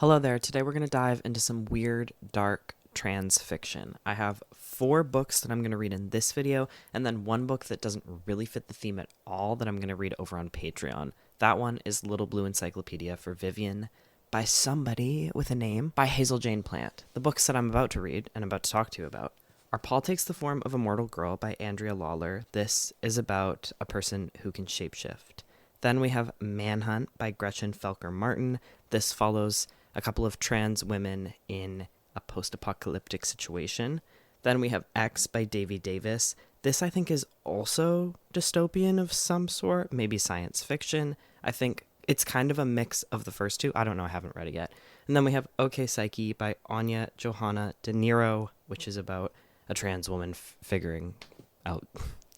Hello there. Today we're going to dive into some weird, dark trans fiction. I have 4 books that I'm going to read in this video, and then one book that doesn't really fit the theme at all that I'm going to read over on Patreon. That one is Little Blue Encyclopedia for Vivian by somebody with a name by Hazel Jane Plant. The books that I'm about to read and about to talk to you about are Paul Takes the Form of a Mortal Girl by Andrea Lawlor. This is about a person who can shapeshift. Then we have Manhunt by Gretchen Felker-Martin. This follows a couple of trans women in a post-apocalyptic situation. Then we have X by Davey Davis. This, I think, is also dystopian of some sort, maybe science fiction. I think it's kind of a mix of the first two. I don't know, I haven't read it yet. And then we have Okpsyche by Anya, Johanna, deniro, which is about a trans woman figuring out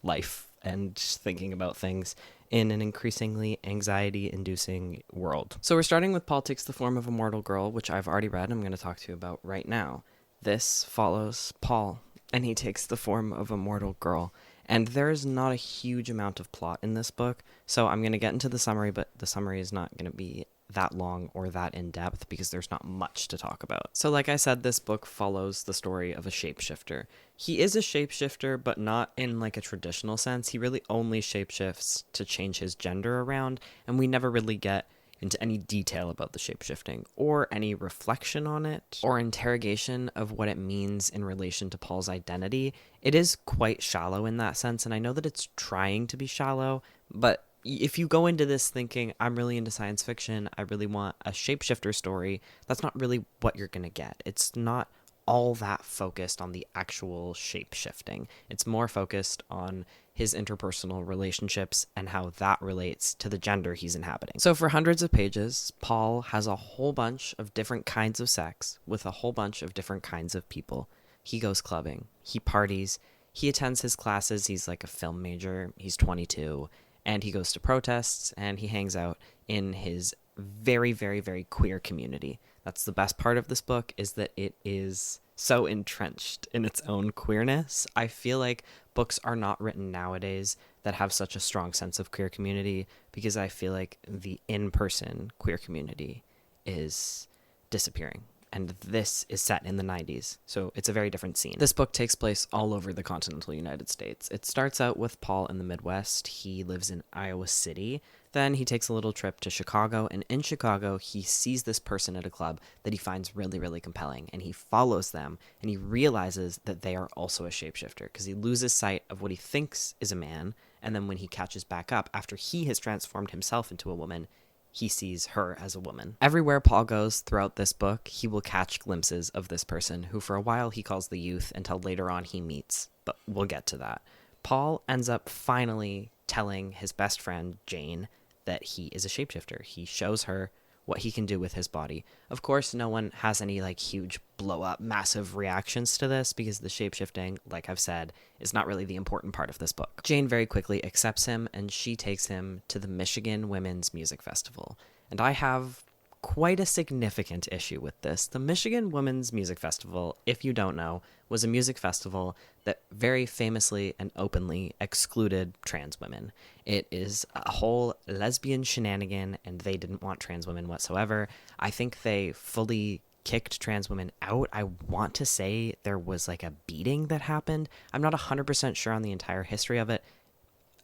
life and thinking about things in an increasingly anxiety-inducing world. So we're starting with Paul Takes the Form of a Mortal Girl, which I've already read and I'm going to talk to you about right now. This follows Paul, and he takes the form of a mortal girl. And there is not a huge amount of plot in this book, so I'm going to get into the summary, but the summary is not going to be that long or that in-depth because there's not much to talk about. So like I said, this book follows the story of a shapeshifter. He is a shapeshifter, but not in like a traditional sense. He really only shapeshifts to change his gender around, and we never really get into any detail about the shapeshifting or any reflection on it or interrogation of what it means in relation to Paul's identity. It is quite shallow in that sense, and I know that it's trying to be shallow, but if you go into this thinking, I'm really into science fiction, I really want a shapeshifter story, that's not really what you're going to get. It's not all that focused on the actual shape-shifting. It's more focused on his interpersonal relationships and how that relates to the gender he's inhabiting. So for hundreds of pages, Paul has a whole bunch of different kinds of sex with a whole bunch of different kinds of people. He goes clubbing, he parties, he attends his classes, he's like a film major, he's 22, and he goes to protests, and he hangs out in his very, very, very queer community. That's the best part of this book, is that it is so entrenched in its own queerness. I feel like books are not written nowadays that have such a strong sense of queer community, because I feel like the in-person queer community is disappearing. And this is set in the 90s, so it's a very different scene. This book takes place all over the continental United States. It starts out with Paul in the Midwest. He lives in Iowa City. Then he takes a little trip to Chicago, and in Chicago, he sees this person at a club that he finds really, really compelling, and he follows them, and he realizes that they are also a shapeshifter, because he loses sight of what he thinks is a man, and then when he catches back up, after he has transformed himself into a woman, he sees her as a woman. Everywhere Paul goes throughout this book, he will catch glimpses of this person, who for a while he calls the youth until later on he meets, but we'll get to that. Paul ends up finally telling his best friend, Jane, that he is a shapeshifter. He shows her what he can do with his body. Of course, no one has any like huge blow up, massive reactions to this, because the shapeshifting, like I've said, is not really the important part of this book. Jane very quickly accepts him, and she takes him to the Michigan Women's Music Festival. And I have quite a significant issue with this. The Michigan Women's Music Festival, if you don't know, was a music festival that very famously and openly excluded trans women. It is a whole lesbian shenanigan, and they didn't want trans women whatsoever. I think they fully kicked trans women out. I want to say there was like a beating that happened. I'm not 100% sure on the entire history of it.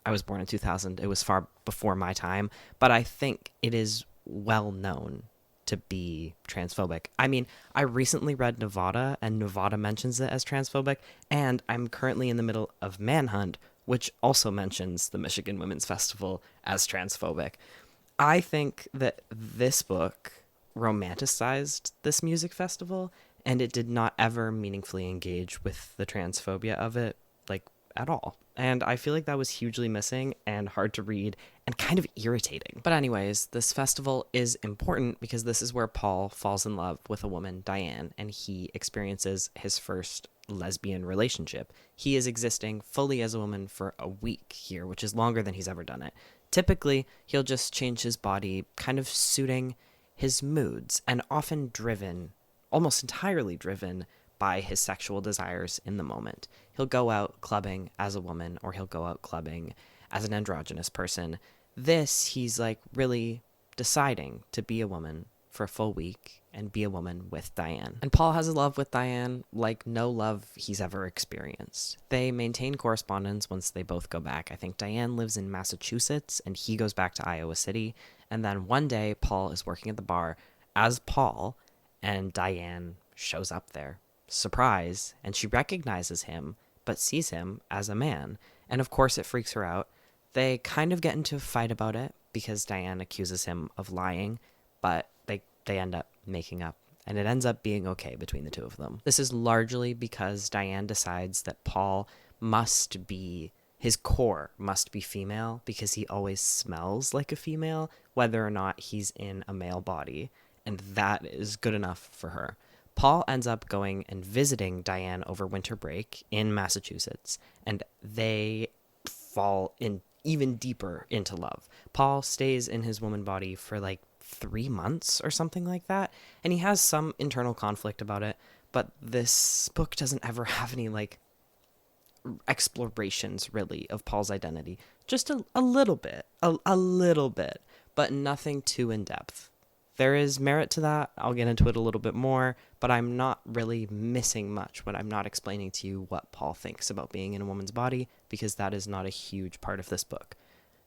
I was born in 2000. It was far before my time, but I think it is well known to be transphobic. I mean, I recently read Nevada, and Nevada mentions it as transphobic, and I'm currently in the middle of Manhunt, which also mentions the Michigan Women's Festival as transphobic. I think that this book romanticized this music festival, and it did not ever meaningfully engage with the transphobia of it, like, at all. And I feel like that was hugely missing and hard to read and kind of irritating. But anyways, this festival is important because this is where Paul falls in love with a woman, Diane, and he experiences his first lesbian relationship. He is existing fully as a woman for a week here, which is longer than he's ever done it. Typically, he'll just change his body, kind of suiting his moods, and often driven, almost entirely driven, by his sexual desires in the moment. He'll go out clubbing as a woman, or he'll go out clubbing as an androgynous person. This, he's like really deciding to be a woman for a full week and be a woman with Diane. And Paul has a love with Diane like no love he's ever experienced. They maintain correspondence once they both go back. I think Diane lives in Massachusetts and he goes back to Iowa City. And then one day Paul is working at the bar as Paul and Diane shows up there. Surprise. And she recognizes him but sees him as a man. And of course it freaks her out. They kind of get into a fight about it because Diane accuses him of lying, but they end up making up, and it ends up being okay between the two of them. This is largely because Diane decides that Paul must be, his core must be female because he always smells like a female, whether or not he's in a male body, and that is good enough for her. Paul ends up going and visiting Diane over winter break in Massachusetts, and they fall in even deeper into love. Paul stays in his woman body for like 3 months or something like that, and he has some internal conflict about it, but this book doesn't ever have any like explorations really of Paul's identity. Just a little bit, a little bit, but nothing too in depth. There is merit to that. I'll get into it a little bit more, but I'm not really missing much when I'm not explaining to you what Paul thinks about being in a woman's body, because that is not a huge part of this book.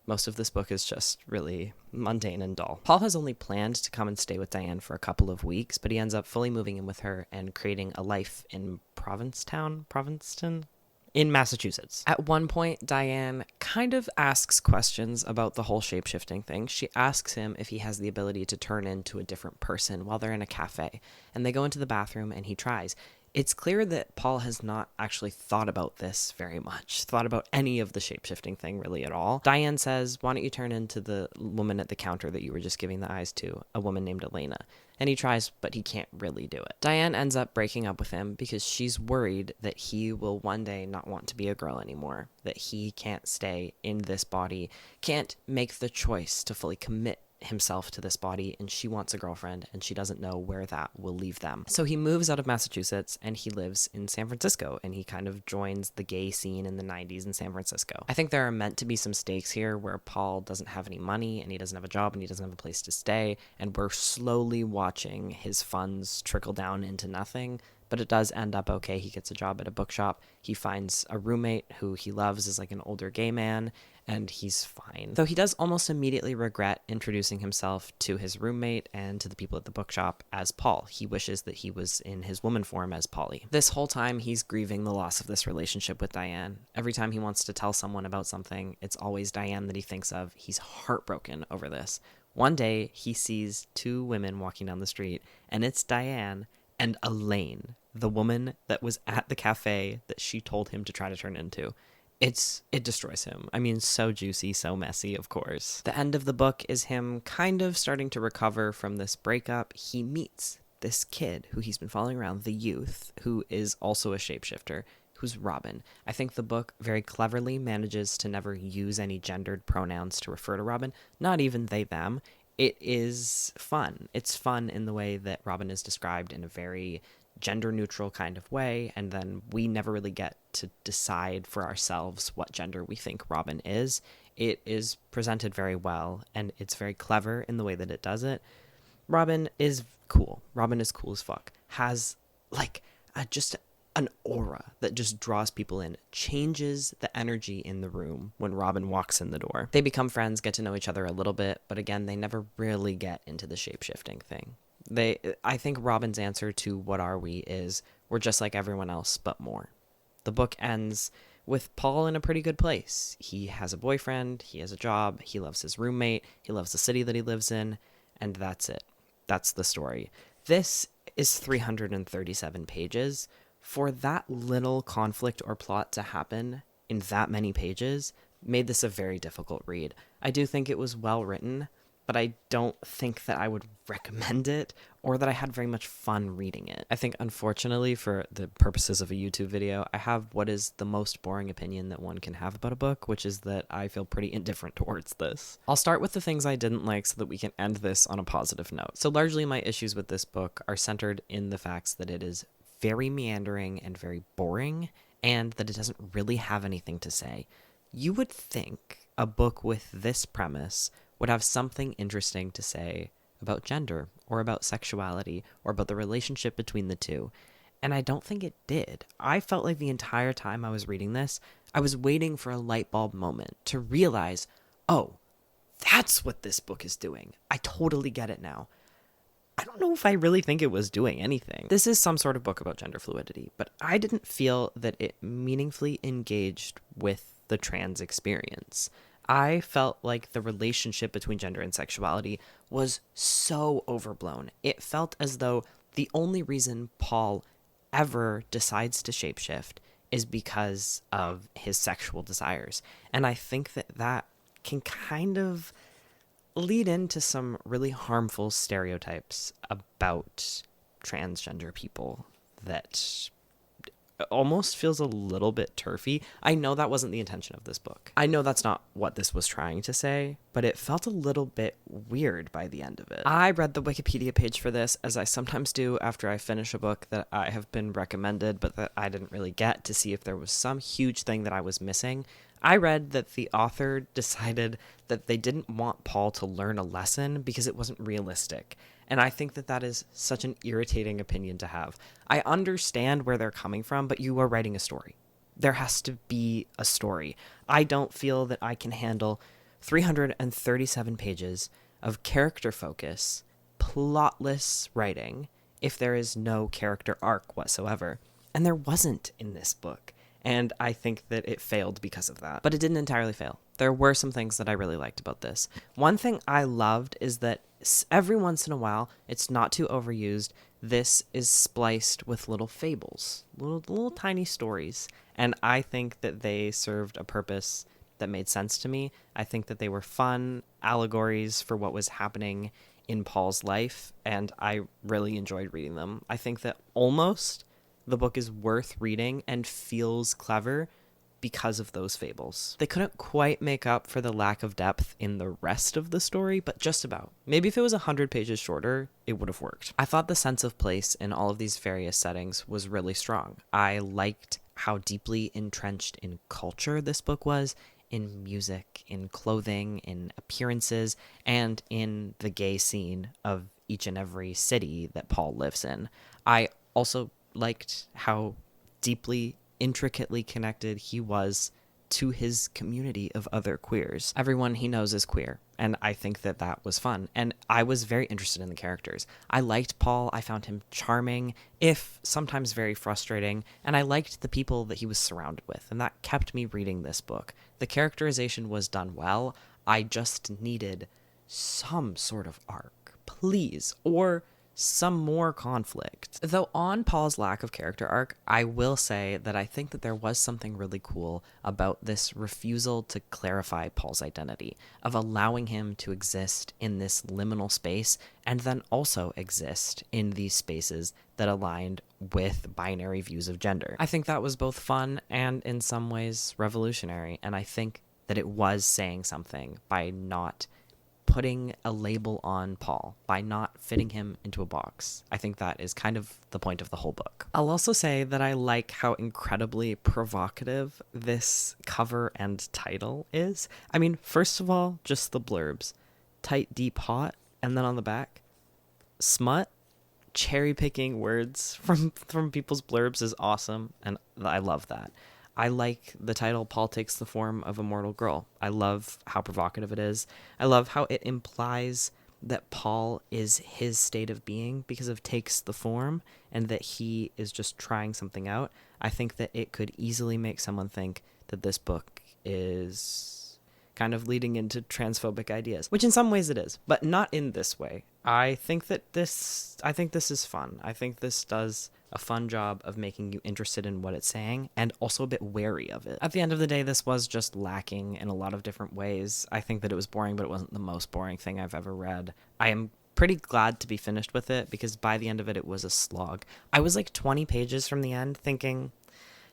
Most of this book is just really mundane and dull. Paul has only planned to come and stay with Diane for a couple of weeks, but he ends up fully moving in with her and creating a life in Provincetown, in Massachusetts. At one point, Diane kind of asks questions about the whole shape-shifting thing. She asks him if he has the ability to turn into a different person while they're in a cafe, and they go into the bathroom and he tries. It's clear that Paul has not actually thought about this very much, thought about any of the shape-shifting thing really at all. Diane says, why don't you turn into the woman at the counter that you were just giving the eyes to, a woman named Elena? And he tries, but he can't really do it. Diane ends up breaking up with him because she's worried that he will one day not want to be a girl anymore, that he can't stay in this body, can't make the choice to fully commit himself to this body, and she wants a girlfriend and she doesn't know where that will leave them. So he moves out of Massachusetts and he lives in San Francisco, and he kind of joins the gay scene in the 90s in San Francisco. I think there are meant to be some stakes here where Paul doesn't have any money and he doesn't have a job and he doesn't have a place to stay, and we're slowly watching his funds trickle down into nothing. But it does end up okay. He gets a job at a bookshop. He finds a roommate who he loves, is like an older gay man, and he's fine. Though he does almost immediately regret introducing himself to his roommate and to the people at the bookshop as Paul. He wishes that he was in his woman form as Polly. This whole time, he's grieving the loss of this relationship with Diane. Every time he wants to tell someone about something, it's always Diane that he thinks of. He's heartbroken over this. One day, he sees 2 women walking down the street, and it's Diane and Elaine, the woman that was at the cafe that she told him to try to turn into. It destroys him. I mean, so juicy, so messy, of course. The end of the book is him kind of starting to recover from this breakup. He meets this kid who he's been following around, the youth, who is also a shapeshifter, who's Robin. I think the book very cleverly manages to never use any gendered pronouns to refer to Robin, not even they, them. It is fun. It's fun in the way that Robin is described in a very gender-neutral kind of way, and then we never really get to decide for ourselves what gender we think Robin is. It is presented very well, and it's very clever in the way that it does it. Robin is cool. Robin is cool as fuck. Has, like, just an aura that just draws people in, changes the energy in the room when Robin walks in the door. They become friends, get to know each other a little bit, but again, they never really get into the shape-shifting thing. I think Robin's answer to what are we is, we're just like everyone else, but more. The book ends with Paul in a pretty good place. He has a boyfriend, he has a job, he loves his roommate, he loves the city that he lives in, and that's it. That's the story. This is 337 pages. For that little conflict or plot to happen in that many pages made this a very difficult read. I do think it was well written, but I don't think that I would recommend it or that I had very much fun reading it. I think, unfortunately, for the purposes of a YouTube video, I have what is the most boring opinion that one can have about a book, which is that I feel pretty indifferent towards this. I'll start with the things I didn't like so that we can end this on a positive note. So largely my issues with this book are centered in the facts that it is very meandering and very boring, and that it doesn't really have anything to say. You would think a book with this premise would have something interesting to say about gender or about sexuality or about the relationship between the two. And I don't think it did. I felt like the entire time I was reading this, I was waiting for a light bulb moment to realize, oh, that's what this book is doing. I totally get it now. I don't know if I really think it was doing anything. This is some sort of book about gender fluidity, but I didn't feel that it meaningfully engaged with the trans experience. I felt like the relationship between gender and sexuality was so overblown. It felt as though the only reason Paul ever decides to shapeshift is because of his sexual desires. And I think that that can kind of lead into some really harmful stereotypes about transgender people that almost feels a little bit turfy. I know that wasn't the intention of this book. I know that's not what this was trying to say, but it felt a little bit weird by the end of it. I read the Wikipedia page for this, as I sometimes do after I finish a book that I have been recommended, but that I didn't really get, to see if there was some huge thing that I was missing. I read that the author decided that they didn't want Paul to learn a lesson because it wasn't realistic. And I think that that is such an irritating opinion to have. I understand where they're coming from, but you are writing a story. There has to be a story. I don't feel that I can handle 337 pages of character focus, plotless writing, if there is no character arc whatsoever. And there wasn't in this book. And I think that it failed because of that. But it didn't entirely fail. There were some things that I really liked about this. One thing I loved is that every once in a while, it's not too overused, this is spliced with little fables, little tiny stories. And I think that they served a purpose that made sense to me. I think that they were fun allegories for what was happening in Paul's life, and I really enjoyed reading them. I think that almost the book is worth reading and feels clever because of those fables. They couldn't quite make up for the lack of depth in the rest of the story, but just about. Maybe if it was 100 pages shorter, it would have worked. I thought the sense of place in all of these various settings was really strong. I liked how deeply entrenched in culture this book was, in music, in clothing, in appearances, and in the gay scene of each and every city that Paul lives in. I also liked how deeply, intricately connected he was to his community of other queers. Everyone he knows is queer, and I think that that was fun. And I was very interested in the characters. I liked Paul. I found him charming, if sometimes very frustrating, and I liked the people that he was surrounded with, and that kept me reading this book. The characterization was done well. I just needed some sort of arc, please, or some more conflict. Though on Paul's lack of character arc, I will say that I think that there was something really cool about this refusal to clarify Paul's identity, of allowing him to exist in this liminal space and then also exist in these spaces that aligned with binary views of gender. I think that was both fun and in some ways revolutionary, and I think that it was saying something by not putting a label on Paul, by not fitting him into a box. I think that is kind of the point of the whole book. I'll also say that I like how incredibly provocative this cover and title is. I mean, first of all, just the blurbs. Tight, deep, hot, and then on the back, smut. Cherry picking words from people's blurbs is awesome, and I love that. I like the title, Paul Takes the Form of a Mortal Girl. I love how provocative it is. I love how it implies that Paul is his state of being because of takes the form, and that he is just trying something out. I think that it could easily make someone think that this book is kind of leading into transphobic ideas, which in some ways it is, but not in this way. I think this is fun. I think this does a fun job of making you interested in what it's saying and also a bit wary of it. At the end of the day, this was just lacking in a lot of different ways. I think that it was boring, but it wasn't the most boring thing I've ever read. I am pretty glad to be finished with it because by the end of it, it was a slog. I was like 20 pages from the end thinking,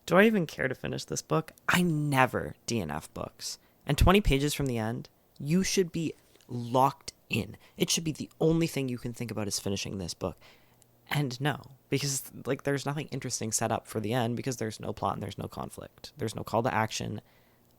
do I even care to finish this book? I never DNF books. And 20 pages from the end, you should be locked in. It should be the only thing you can think about is finishing this book. And no, because like there's nothing interesting set up for the end because there's no plot and there's no conflict. There's no call to action.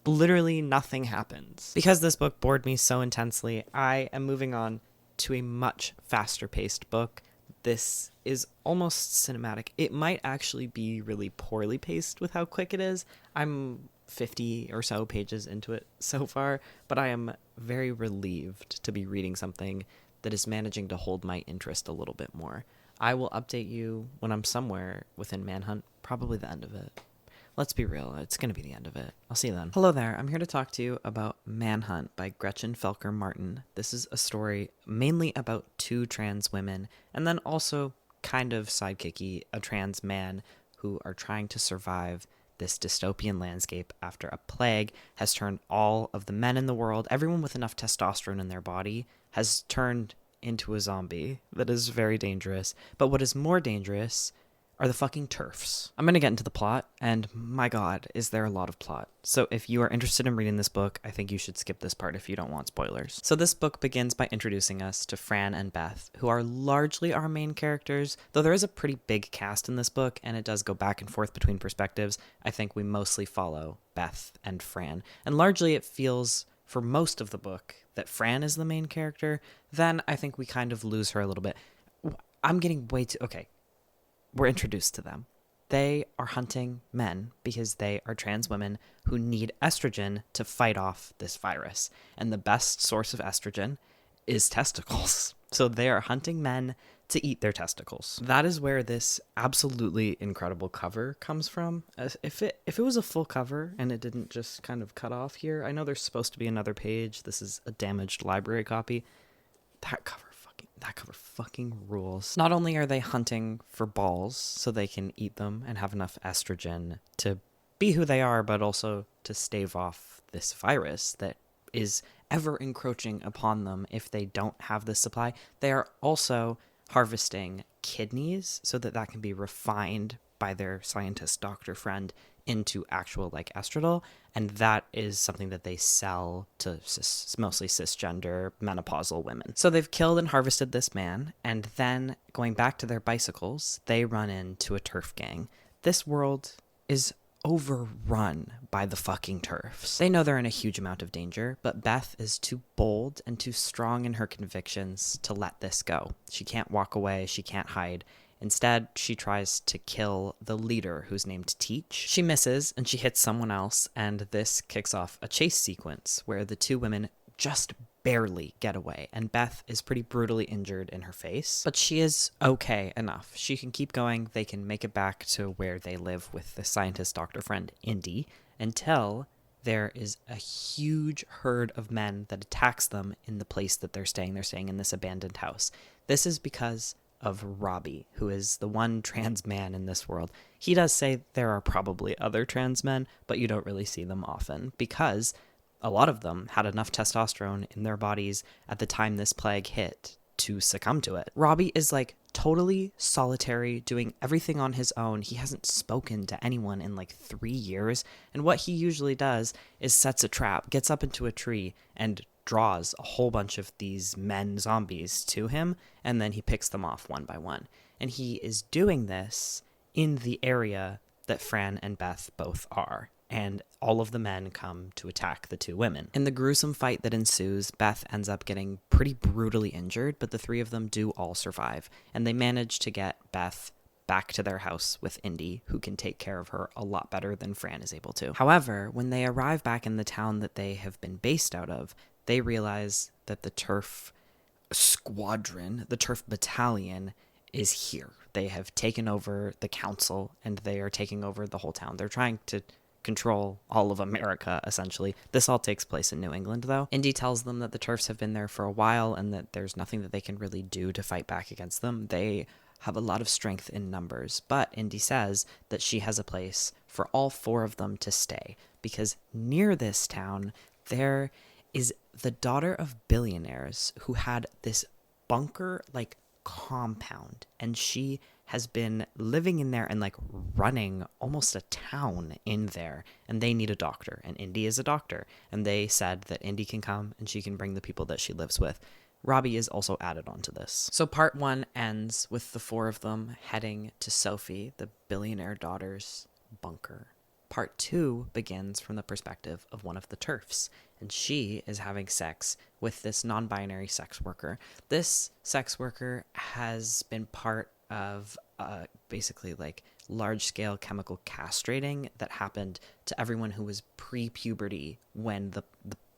Literally nothing happens. Because this book bored me so intensely, I am moving on to a much faster paced book. This is almost cinematic. It might actually be really poorly paced with how quick it is. I'm 50 or so pages into it so far, but I am very relieved to be reading something that is managing to hold my interest a little bit more. I will update you when I'm somewhere within Manhunt, probably the end of it. Let's be real, it's going to be the end of it. I'll see you then. Hello there, I'm here to talk to you about Manhunt by Gretchen Felker-Martin. This is a story mainly about two trans women, and then also kind of sidekicky, a trans man who are trying to survive this dystopian landscape after a plague has turned all of the men in the world, everyone with enough testosterone in their body, has turned into a zombie that is very dangerous. But what is more dangerous are the fucking turfs. I'm going to get into the plot, and my god, is there a lot of plot. So if you are interested in reading this book, I think you should skip this part if you don't want spoilers. So this book begins by introducing us to Fran and Beth, who are largely our main characters, though there is a pretty big cast in this book, and it does go back and forth between perspectives. I think we mostly follow Beth and Fran, and largely it feels, for most of the book, that Fran is the main character. Then I think we kind of lose her a little bit. I'm getting way too... Okay. We're introduced to them. They are hunting men because they are trans women who need estrogen to fight off this virus. And the best source of estrogen is testicles. So they are hunting men to eat their testicles. That is where this absolutely incredible cover comes from. If it was a full cover and it didn't just kind of cut off here, I know there's supposed to be another page. This is a damaged library copy. That cover fucking rules. Not only are they hunting for balls so they can eat them and have enough estrogen to be who they are, but also to stave off this virus that is ever encroaching upon them if they don't have this supply. They are also harvesting kidneys so that can be refined by their scientist doctor friend into actual estradiol, and that is something that they sell to mostly cisgender menopausal women. So they've killed and harvested this man, and then going back to their bicycles, they run into a turf gang. This world is overrun by the fucking turfs. They know they're in a huge amount of danger, but Beth is too bold and too strong in her convictions to let this go. She can't walk away, she can't hide. Instead, she tries to kill the leader, who's named Teach. She misses, and she hits someone else, and this kicks off a chase sequence where the two women just barely get away, and Beth is pretty brutally injured in her face, but she is okay enough. She can keep going, they can make it back to where they live with the scientist doctor friend, Indy, until there is a huge herd of men that attacks them in the place that they're staying. They're staying in this abandoned house. This is because of Robbie, who is the one trans man in this world. He does say there are probably other trans men, but you don't really see them often because a lot of them had enough testosterone in their bodies at the time this plague hit to succumb to it. Robbie is totally solitary, doing everything on his own. He hasn't spoken to anyone in 3 years, and what he usually does is sets a trap, gets up into a tree, and draws a whole bunch of these men zombies to him, and then he picks them off one by one. And he is doing this in the area that Fran and Beth both are, and all of the men come to attack the two women. In the gruesome fight that ensues, Beth ends up getting pretty brutally injured, but the three of them do all survive, and they manage to get Beth back to their house with Indy, who can take care of her a lot better than Fran is able to. However, when they arrive back in the town that they have been based out of, they realize that the turf squadron, the turf battalion, is here. They have taken over the council, and they are taking over the whole town. They're trying to control all of America, essentially. This all takes place in New England, though. Indy tells them that the turfs have been there for a while, and that there's nothing that they can really do to fight back against them. They have a lot of strength in numbers, but Indy says that she has a place for all four of them to stay, because near this town, there is the daughter of billionaires who had this bunker compound, and she has been living in there and running almost a town in there, and they need a doctor, and Indy is a doctor, and they said that Indy can come and she can bring the people that she lives with. Robbie is also added onto this. So part one ends with the four of them heading to Sophie, the billionaire daughter's bunker. Part 2 begins from the perspective of one of the TERFs, and she is having sex with this non-binary sex worker. This sex worker has been part of basically like large-scale chemical castrating that happened to everyone who was pre-puberty when the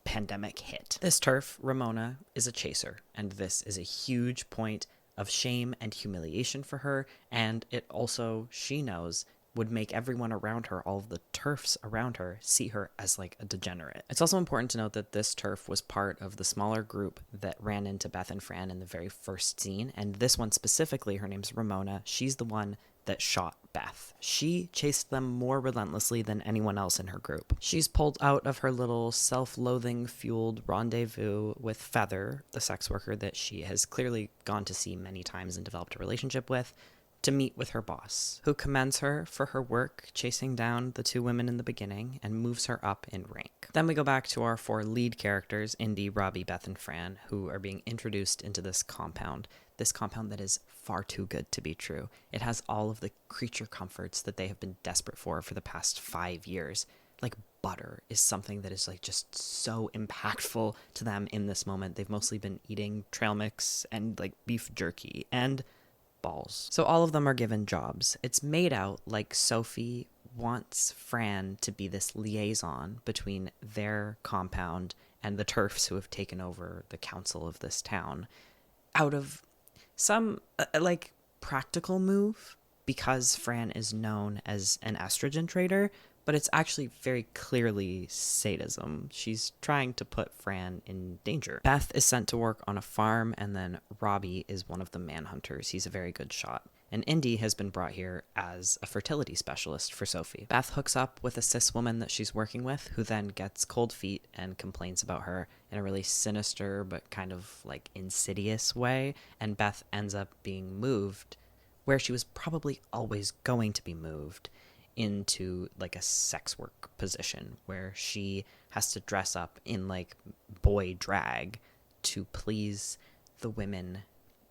pandemic hit. This TERF, Ramona, is a chaser, and this is a huge point of shame and humiliation for her, and it also, she knows, would make everyone around her, all of the TERFs around her, see her as like a degenerate. It's also important to note that this TERF was part of the smaller group that ran into Beth and Fran in the very first scene, and this one specifically, her name's Ramona, she's the one that shot Beth. She chased them more relentlessly than anyone else in her group. She's pulled out of her little self-loathing fueled rendezvous with Feather, the sex worker that she has clearly gone to see many times and developed a relationship with, to meet with her boss, who commends her for her work chasing down the two women in the beginning and moves her up in rank. Then we go back to our 4 lead characters, Indy, Robbie, Beth, and Fran, who are being introduced into this compound that is far too good to be true. It has all of the creature comforts that they have been desperate for the past 5 years. Like butter is something that is like just so impactful to them in this moment. They've mostly been eating trail mix and like beef jerky and balls. So all of them are given jobs. It's made out like Sophie wants Fran to be this liaison between their compound and the TERFs who have taken over the council of this town, out of some like practical move, because Fran is known as an estrogen trader, but it's actually very clearly sadism. She's trying to put Fran in danger. Beth is sent to work on a farm, and then Robbie is one of the manhunters. He's a very good shot. And Indy has been brought here as a fertility specialist for Sophie. Beth hooks up with a cis woman that she's working with, who then gets cold feet and complains about her in a really sinister but kind of like insidious way, and Beth ends up being moved where she was probably always going to be moved, into like a sex work position where she has to dress up in like boy drag to please the women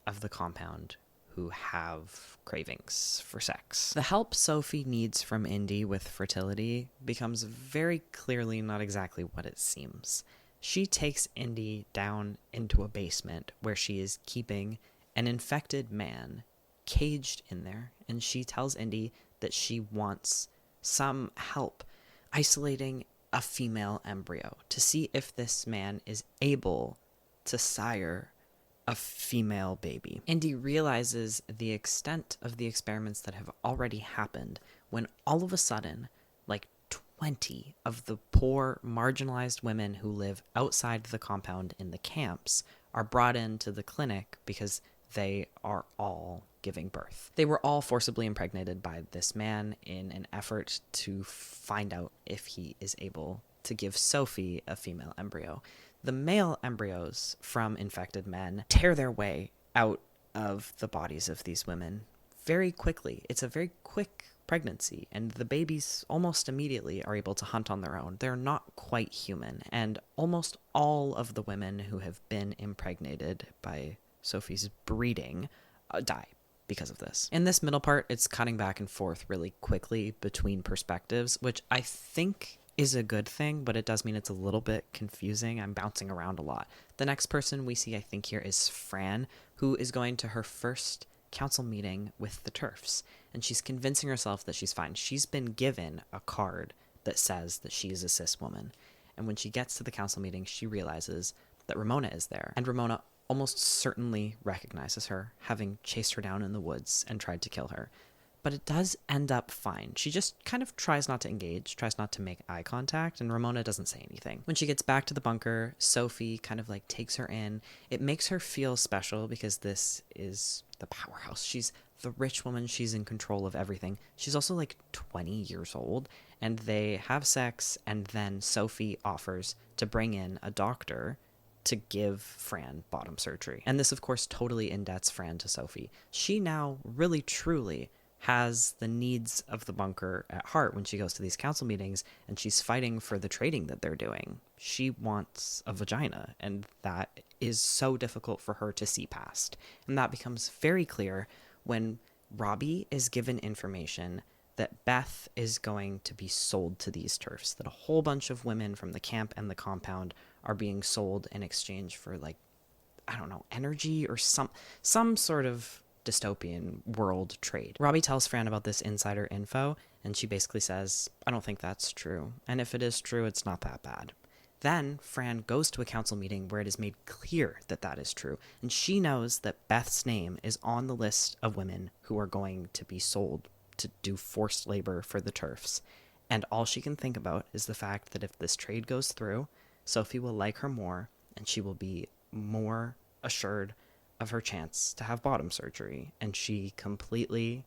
of the compound who have cravings for sex. The help Sophie needs from Indy with fertility becomes very clearly not exactly what it seems. She takes Indy down into a basement where she is keeping an infected man caged in there, and she tells Indy that she wants some help isolating a female embryo to see if this man is able to sire a female baby. Indy realizes the extent of the experiments that have already happened when all of a sudden, like 20 of the poor, marginalized women who live outside the compound in the camps are brought into the clinic because they are all giving birth. They were all forcibly impregnated by this man in an effort to find out if he is able to give Sophie a female embryo. The male embryos from infected men tear their way out of the bodies of these women very quickly. It's a very quick pregnancy, and the babies almost immediately are able to hunt on their own. They're not quite human, and almost all of the women who have been impregnated by Sophie's breeding die because of this. In this middle part, it's cutting back and forth really quickly between perspectives, which I think is a good thing, but it does mean it's a little bit confusing. I'm bouncing around a lot. The next person we see, I think, here is Fran, who is going to her first council meeting with the TERFs, and she's convincing herself that she's fine. She's been given a card that says that she is a cis woman, and when she gets to the council meeting, she realizes that Ramona is there, and Ramona almost certainly recognizes her, having chased her down in the woods and tried to kill her. But it does end up fine. She just kind of tries not to engage, tries not to make eye contact, and Ramona doesn't say anything. When she gets back to the bunker, Sophie kind of like takes her in. It makes her feel special because this is the powerhouse. She's the rich woman. She's in control of everything. She's also like 20 years old, and they have sex, and then Sophie offers to bring in a doctor to give Fran bottom surgery. And this, of course, totally indebts Fran to Sophie. She now really, truly has the needs of the bunker at heart when she goes to these council meetings, and she's fighting for the trading that they're doing. She wants a vagina, and that is so difficult for her to see past. And that becomes very clear when Robbie is given information that Beth is going to be sold to these TERFs, that a whole bunch of women from the camp and the compound are being sold in exchange for, like, I don't know, energy or some sort of dystopian world trade. Robbie tells Fran about this insider info, and she basically says, I don't think that's true. And if it is true, it's not that bad. Then Fran goes to a council meeting where it is made clear that that is true, and she knows that Beth's name is on the list of women who are going to be sold to do forced labor for the TERFs. And all she can think about is the fact that if this trade goes through, Sophie will like her more, and she will be more assured of her chance to have bottom surgery. And she completely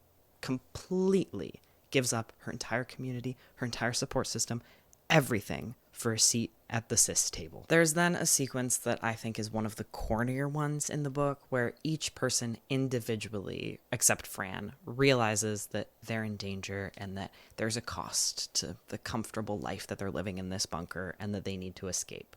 gives up her entire community, her entire support system, everything for a seat at the cis table. There's then a sequence that I think is one of the cornier ones in the book, where each person individually, except Fran, realizes that they're in danger and that there's a cost to the comfortable life that they're living in this bunker and that they need to escape.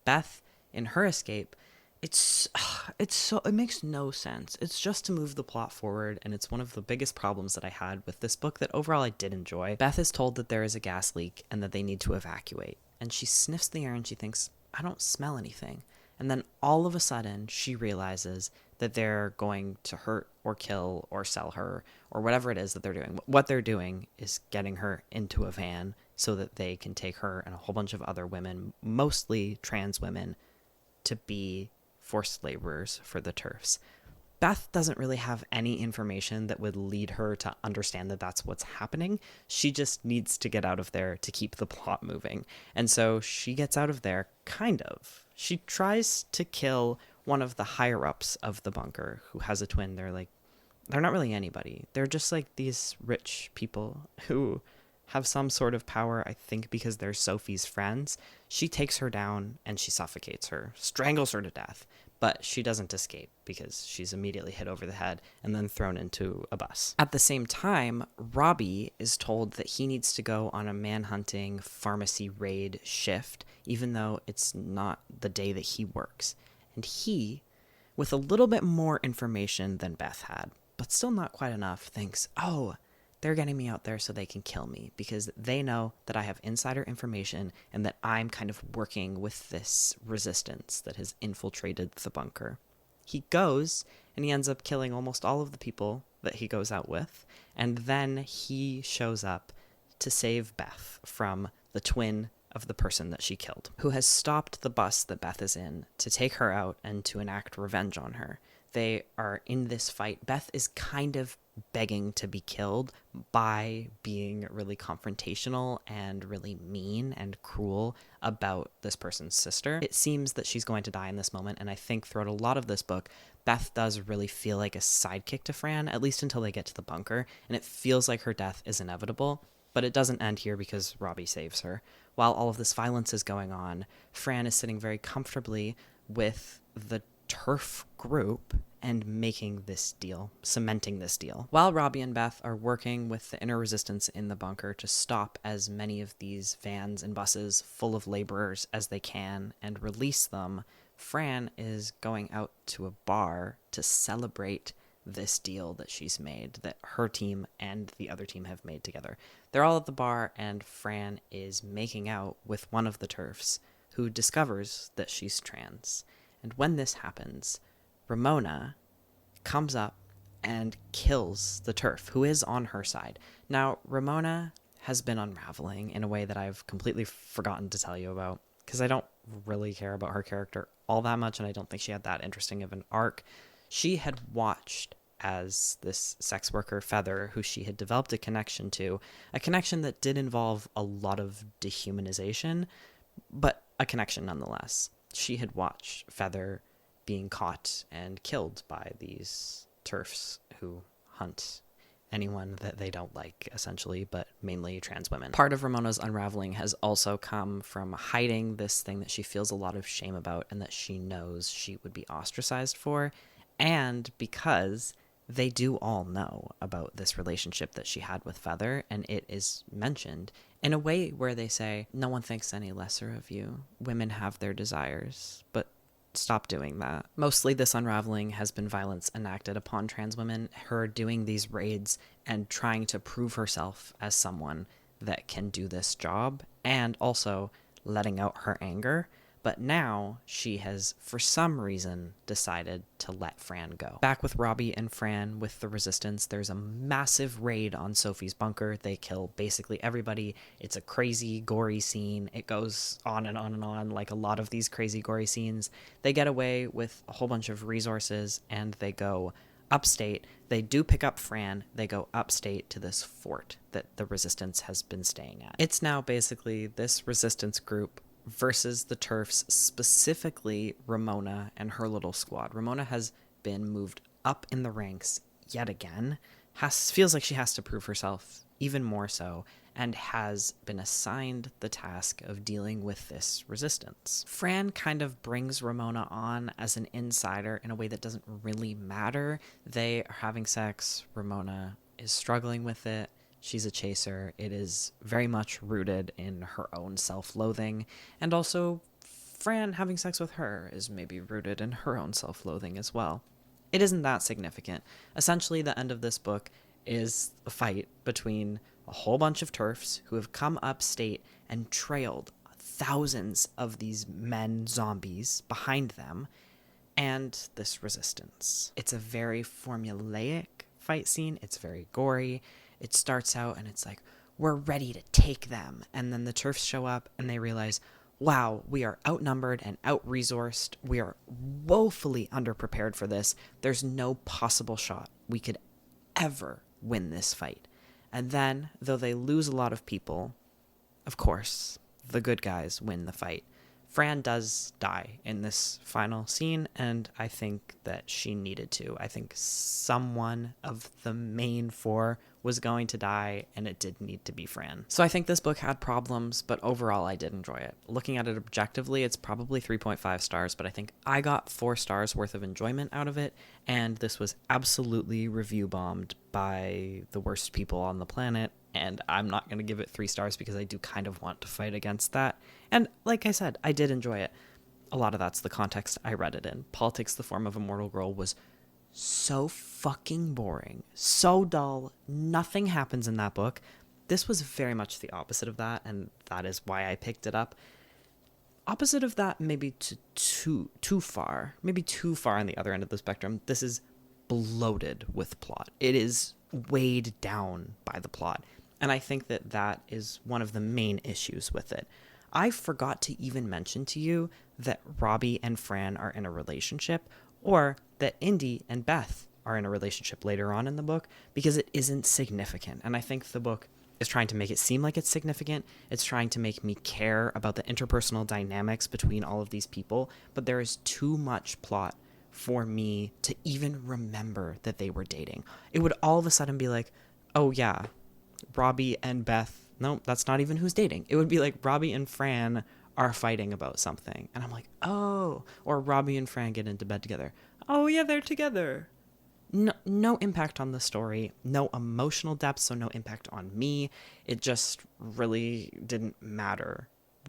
Beth, in her escape, it makes no sense. It's just to move the plot forward, and it's one of the biggest problems that I had with this book that overall I did enjoy. Beth is told that there is a gas leak and that they need to evacuate, and she sniffs the air and she thinks, I don't smell anything. And then all of a sudden she realizes that they're going to hurt or kill or sell her or whatever it is that they're doing. What they're doing is getting her into a van so that they can take her and a whole bunch of other women, mostly trans women, to be forced laborers for the TERFs. Beth doesn't really have any information that would lead her to understand that that's what's happening. She just needs to get out of there to keep the plot moving. And so she gets out of there, kind of. She tries to kill one of the higher-ups of the bunker who has a twin. They're not really anybody. They're just like these rich people who have some sort of power, I think because they're Sophie's friends. She takes her down and she suffocates her, strangles her to death, but she doesn't escape because she's immediately hit over the head and then thrown into a bus. At the same time, Robbie is told that he needs to go on a manhunting pharmacy raid shift, even though it's not the day that he works. And he, with a little bit more information than Beth had, but still not quite enough, thinks, oh, they're getting me out there so they can kill me because they know that I have insider information and that I'm kind of working with this resistance that has infiltrated the bunker. He goes and he ends up killing almost all of the people that he goes out with. And then he shows up to save Beth from the twin of the person that she killed, who has stopped the bus that Beth is in to take her out and to enact revenge on her. They are in this fight. Beth is kind of begging to be killed by being really confrontational and really mean and cruel about this person's sister. It seems that she's going to die in this moment, and I think throughout a lot of this book, Beth does really feel like a sidekick to Fran, at least until they get to the bunker, and it feels like her death is inevitable, but it doesn't end here because Robbie saves her. While all of this violence is going on, Fran is sitting very comfortably with the TERF group and making this deal, cementing this deal. While Robbie and Beth are working with the inner resistance in the bunker to stop as many of these vans and buses full of laborers as they can and release them, Fran is going out to a bar to celebrate this deal that she's made, that her team and the other team have made together. They're all at the bar, and Fran is making out with one of the TERFs, who discovers that she's trans. And when this happens, Ramona comes up and kills the TERF, who is on her side. Now, Ramona has been unraveling in a way that I've completely forgotten to tell you about, because I don't really care about her character all that much, and I don't think she had that interesting of an arc. She had watched as this sex worker, Feather, who she had developed a connection to, a connection that did involve a lot of dehumanization, but a connection nonetheless. She had watched Feather being caught and killed by these TERFs who hunt anyone that they don't like, essentially, but mainly trans women. Part of Ramona's unraveling has also come from hiding this thing that she feels a lot of shame about and that she knows she would be ostracized for, and because they do all know about this relationship that she had with Feather, and it is mentioned in a way where they say, no one thinks any lesser of you. Women have their desires, but stop doing that. Mostly this unraveling has been violence enacted upon trans women, her doing these raids and trying to prove herself as someone that can do this job, and also letting out her anger. But now she has, for some reason, decided to let Fran go. Back with Robbie and Fran with the Resistance, there's a massive raid on Sophie's bunker. They kill basically everybody. It's a crazy, gory scene. It goes on and on and on, like a lot of these crazy, gory scenes. They get away with a whole bunch of resources, and they go upstate. They do pick up Fran. They go upstate to this fort that the Resistance has been staying at. It's now basically this Resistance group versus the TERFs, specifically Ramona and her little squad. Ramona has been moved up in the ranks yet again, feels like she has to prove herself even more so, and has been assigned the task of dealing with this Resistance. Fran kind of brings Ramona on as an insider in a way that doesn't really matter. They are having sex. Ramona is struggling with it. She's a chaser. It is very much rooted in her own self-loathing, and also Fran having sex with her is maybe rooted in her own self-loathing as well. It isn't that significant. Essentially, the end of this book is a fight between a whole bunch of TERFs who have come upstate and trailed thousands of these men zombies behind them, and this Resistance. It's a very formulaic fight scene. It's very gory. It starts out and it's like, we're ready to take them. And then the TERFs show up and they realize, wow, we are outnumbered and out-resourced. We are woefully underprepared for this. There's no possible shot we could ever win this fight. And then, though they lose a lot of people, of course, the good guys win the fight. Fran does die in this final scene, and I think that she needed to. I think someone of the main four was going to die, and it did need to be Fran. So I think this book had problems, but overall I did enjoy it. Looking at it objectively, it's probably 3.5 stars, but I think I got 4 stars worth of enjoyment out of it, and this was absolutely review bombed by the worst people on the planet, and I'm not going to give it 3 stars because I do kind of want to fight against that. And like I said, I did enjoy it. A lot of that's the context I read it in. Politics, the Form of a Mortal Girl was so fucking boring, so dull. Nothing happens in that book. This was very much the opposite of that, and that is why I picked it up. Opposite of that, maybe too far on the other end of the spectrum. This is bloated with plot. It is weighed down by the plot, and I think that that is one of the main issues with it. I forgot to even mention to you that Robbie and Fran are in a relationship, or that Indy and Beth are in a relationship later on in the book, because it isn't significant. And I think the book is trying to make it seem like it's significant. It's trying to make me care about the interpersonal dynamics between all of these people, but there is too much plot for me to even remember that they were dating. It would all of a sudden be like, oh yeah, Robbie and Beth, no, that's not even who's dating. It would be like Robbie and Fran are fighting about something. And I'm like, oh, or Robbie and Fran get into bed together. Oh yeah, they're together. No impact on the story, no emotional depth, so no impact on me. It just really didn't matter,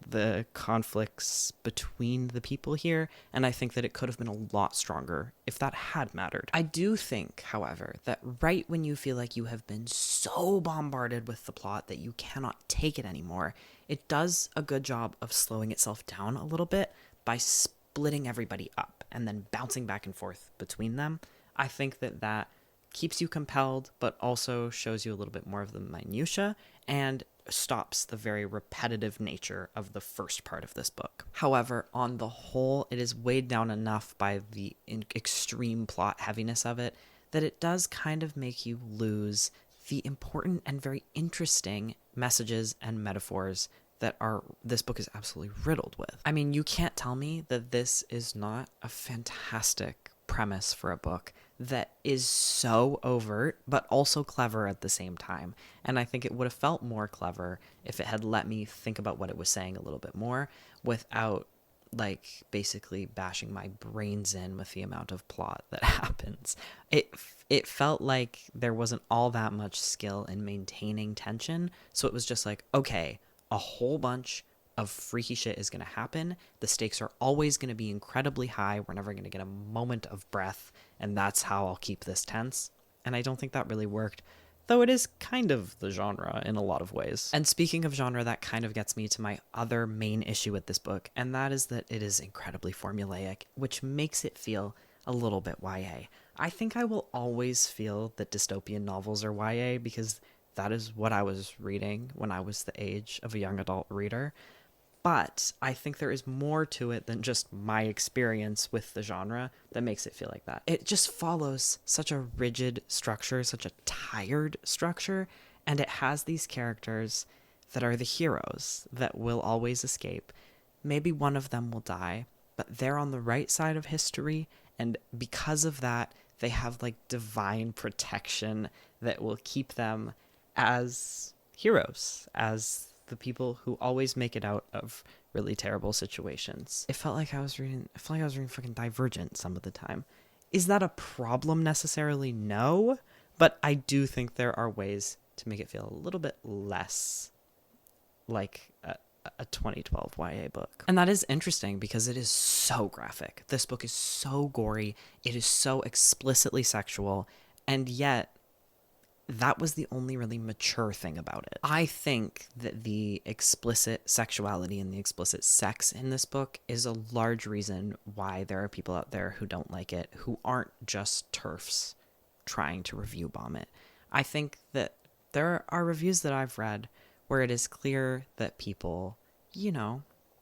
the conflicts between the people here, and I think that it could have been a lot stronger if that had mattered. I do think, however, that right when you feel like you have been so bombarded with the plot that you cannot take it anymore, it does a good job of slowing itself down a little bit by splitting everybody up and then bouncing back and forth between them. I think that that keeps you compelled, but also shows you a little bit more of the minutia and stops the very repetitive nature of the first part of this book. However, on the whole, it is weighed down enough by the extreme plot heaviness of it that it does kind of make you lose the important and very interesting messages and metaphors that this book is absolutely riddled with. I mean, you can't tell me that this is not a fantastic premise for a book that is so overt but also clever at the same time. And I think it would have felt more clever if it had let me think about what it was saying a little bit more without like basically bashing my brains in with the amount of plot that happens. It felt like there wasn't all that much skill in maintaining tension, so it was just like, okay, a whole bunch of freaky shit is going to happen. The stakes are always going to be incredibly high. We're never going to get a moment of breath, and that's how I'll keep this tense. And I don't think that really worked, though it is kind of the genre in a lot of ways. And speaking of genre, that kind of gets me to my other main issue with this book, and that is that it is incredibly formulaic, which makes it feel a little bit YA. I think I will always feel that dystopian novels are YA because that is what I was reading when I was the age of a young adult reader. But I think there is more to it than just my experience with the genre that makes it feel like that. It just follows such a rigid structure, such a tired structure, and it has these characters that are the heroes that will always escape. Maybe one of them will die, but they're on the right side of history, and because of that, they have like divine protection that will keep them as heroes, as the people who always make it out of really terrible situations. It felt like I was reading fucking Divergent some of the time. Is that a problem necessarily? No, but I do think there are ways to make it feel a little bit less like a 2012 YA book. And that is interesting because it is so graphic. This book is so gory. It is so explicitly sexual, and yet that was the only really mature thing about it. I think that the explicit sexuality and the explicit sex in this book is a large reason why there are people out there who don't like it, who aren't just TERFs trying to review bomb it. I think that there are reviews that I've read where it is clear that people,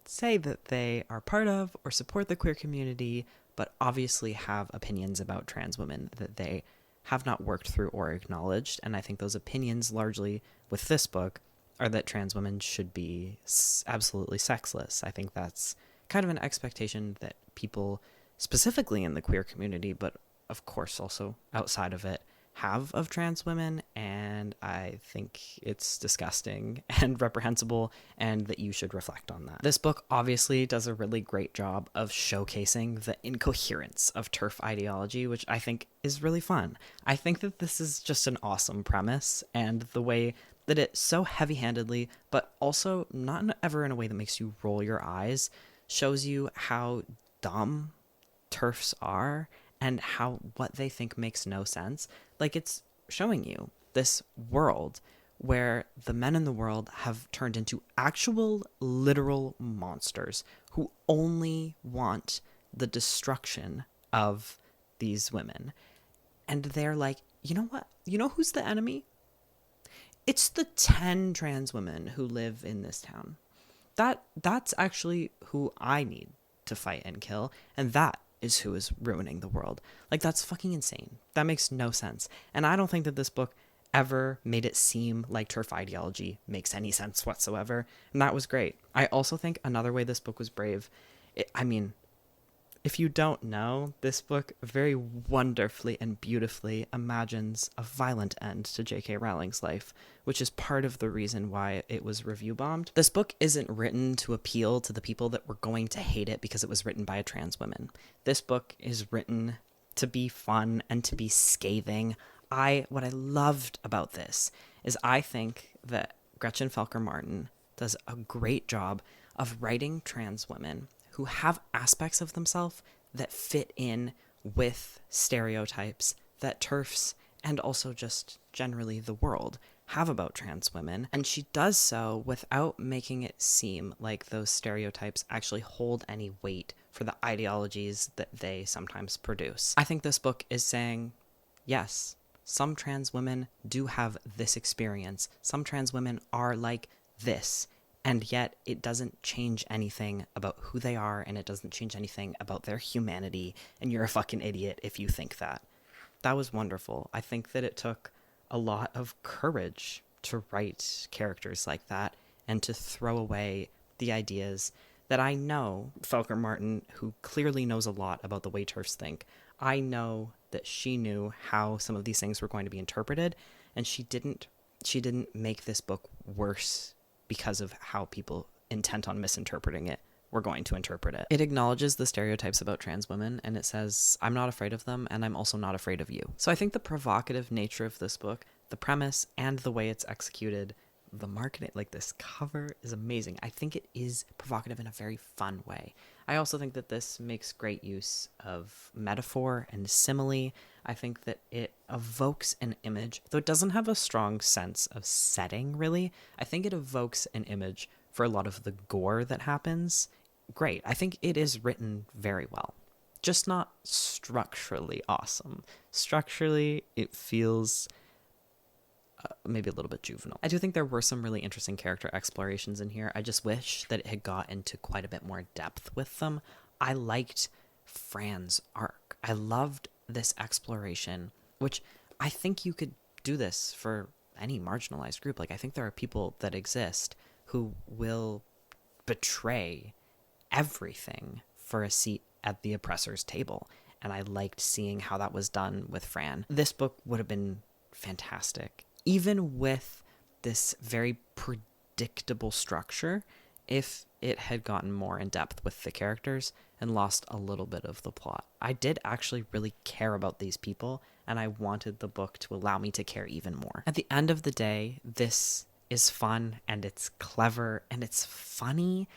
say that they are part of or support the queer community, but obviously have opinions about trans women that they have not worked through or acknowledged. And I think those opinions largely with this book are that trans women should be absolutely sexless. I think that's kind of an expectation that people specifically in the queer community, but of course also outside of it, have of trans women, and I think it's disgusting and reprehensible, and that you should reflect on that. This book obviously does a really great job of showcasing the incoherence of TERF ideology, which I think is really fun. I think that this is just an awesome premise, and the way that it so heavy-handedly, but also not ever in a way that makes you roll your eyes, shows you how dumb TERFs are, and how what they think makes no sense. Like, it's showing you this world where the men in the world have turned into actual literal monsters who only want the destruction of these women. And they're like, you know what? You know who's the enemy? It's the 10 trans women who live in this town. That's actually who I need to fight and kill, and that is who is ruining the world. Like, that's fucking insane. That makes no sense. And I don't think that this book ever made it seem like TERF ideology makes any sense whatsoever. And that was great. I also think another way this book was brave, if you don't know, this book very wonderfully and beautifully imagines a violent end to J.K. Rowling's life, which is part of the reason why it was review bombed. This book isn't written to appeal to the people that were going to hate it because it was written by a trans woman. This book is written to be fun and to be scathing. What I loved about this is I think that Gretchen Felker-Martin does a great job of writing trans women who have aspects of themselves that fit in with stereotypes that TERFs and also just generally the world have about trans women. And she does so without making it seem like those stereotypes actually hold any weight for the ideologies that they sometimes produce. I think this book is saying, yes, some trans women do have this experience. Some trans women are like this. And yet it doesn't change anything about who they are, and it doesn't change anything about their humanity, and you're a fucking idiot if you think that. That was wonderful. I think that it took a lot of courage to write characters like that and to throw away the ideas that I know Felker-Martin, who clearly knows a lot about the way TERFs think, I know that she knew how some of these things were going to be interpreted, and she didn't make this book worse because of how people intent on misinterpreting it were going to interpret it. It acknowledges the stereotypes about trans women, and it says, I'm not afraid of them, and I'm also not afraid of you. So I think the provocative nature of this book, the premise, and the way it's executed the marketing, like this cover is amazing. I think it is provocative in a very fun way. I also think that this makes great use of metaphor and simile. I think that it evokes an image, though it doesn't have a strong sense of setting, really. I think it evokes an image for a lot of the gore that happens. Great. I think it is written very well, just not structurally awesome. Structurally, it feels maybe a little bit juvenile. I do think there were some really interesting character explorations in here. I just wish that it had got into quite a bit more depth with them. I liked Fran's arc. I loved this exploration, which I think you could do this for any marginalized group. Like, I think there are people that exist who will betray everything for a seat at the oppressor's table. And I liked seeing how that was done with Fran. This book would have been fantastic, even with this very predictable structure, if it had gotten more in depth with the characters and lost a little bit of the plot. I did actually really care about these people, and I wanted the book to allow me to care even more. At the end of the day, this is fun, and it's clever, and it's funny,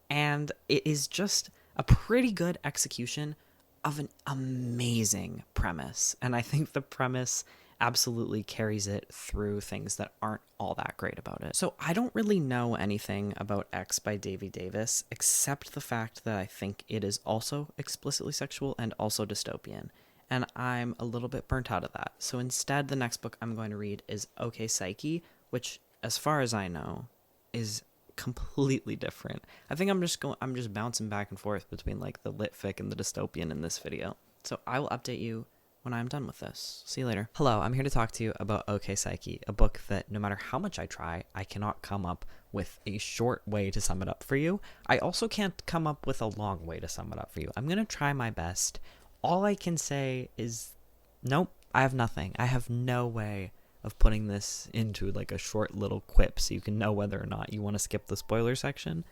and it is just a pretty good execution of an amazing premise. And I think the premise absolutely carries it through things that aren't all that great about it. So I don't really know anything about X by Davey Davis, except the fact that I think it is also explicitly sexual and also dystopian. And I'm a little bit burnt out of that. So instead, the next book I'm going to read is Okpsyche, which, as far as I know, is completely different. I think I'm just bouncing back and forth between like the lit fic and the dystopian in this video. So I will update you when I'm done with this. See you later. Hello, I'm here to talk to you about Okpsyche, a book that no matter how much I try, I cannot come up with a short way to sum it up for you. I also can't come up with a long way to sum it up for you. I'm going to try my best. All I can say is, nope, I have nothing. I have no way of putting this into like a short little quip so you can know whether or not you want to skip the spoiler section.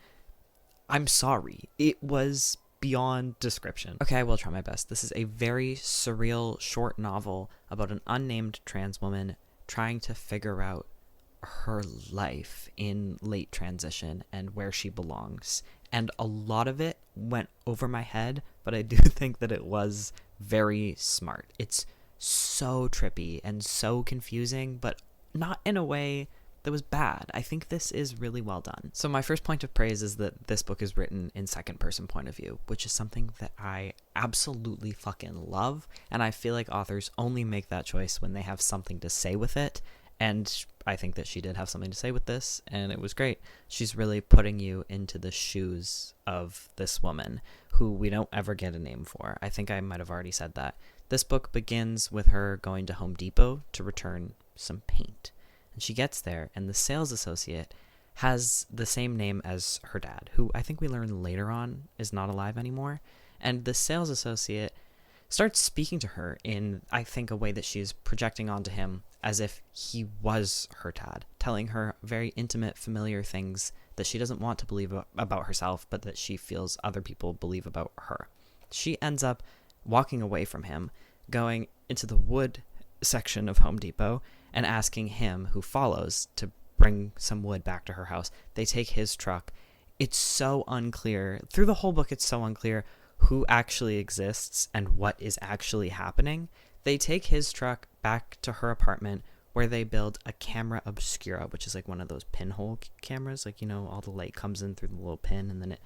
I'm sorry. It was beyond description. Okay, I will try my best. This is a very surreal short novel about an unnamed trans woman trying to figure out her life in late transition and where she belongs. And a lot of it went over my head, but I do think that it was very smart. It's so trippy and so confusing, but not in a way that was bad. I think this is really well done. So my first point of praise is that this book is written in second person point of view, which is something that I absolutely fucking love. And I feel like authors only make that choice when they have something to say with it. And I think that she did have something to say with this, and it was great. She's really putting you into the shoes of this woman, who we don't ever get a name for. I think I might have already said that. This book begins with her going to Home Depot to return some paint. And she gets there, and the sales associate has the same name as her dad, who I think we learn later on is not alive anymore. And the sales associate starts speaking to her in, I think, a way that she's projecting onto him as if he was her dad, telling her very intimate, familiar things that she doesn't want to believe about herself, but that she feels other people believe about her. She ends up walking away from him, going into the wood section of Home Depot and asking him, who follows, to bring some wood back to her house. They take his truck. It's so unclear. Through the whole book, it's so unclear who actually exists and what is actually happening. They take his truck back to her apartment, where they build a camera obscura, which is like one of those pinhole cameras. Like, you know, all the light comes in through the little pin and then it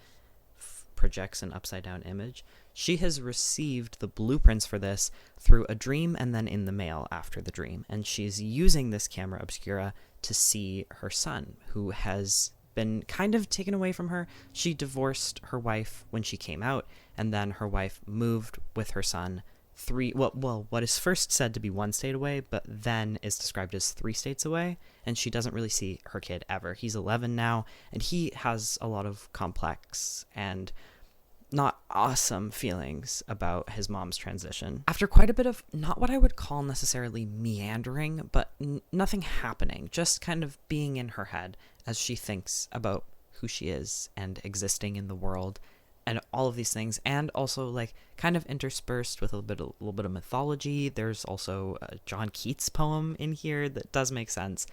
projects an upside down image. She has received the blueprints for this through a dream and then in the mail after the dream. And she's using this camera obscura to see her son, who has been kind of taken away from her. She divorced her wife when she came out, and then her wife moved with her son what is first said to be 1 state away, but then is described as 3 states away, and she doesn't really see her kid ever. He's 11 now, and he has a lot of complex and not awesome feelings about his mom's transition. After quite a bit of not what I would call necessarily meandering, but nothing happening, just kind of being in her head as she thinks about who she is and existing in the world and all of these things, and also like kind of interspersed with a little bit of mythology. There's also a John Keats poem in here that does make sense.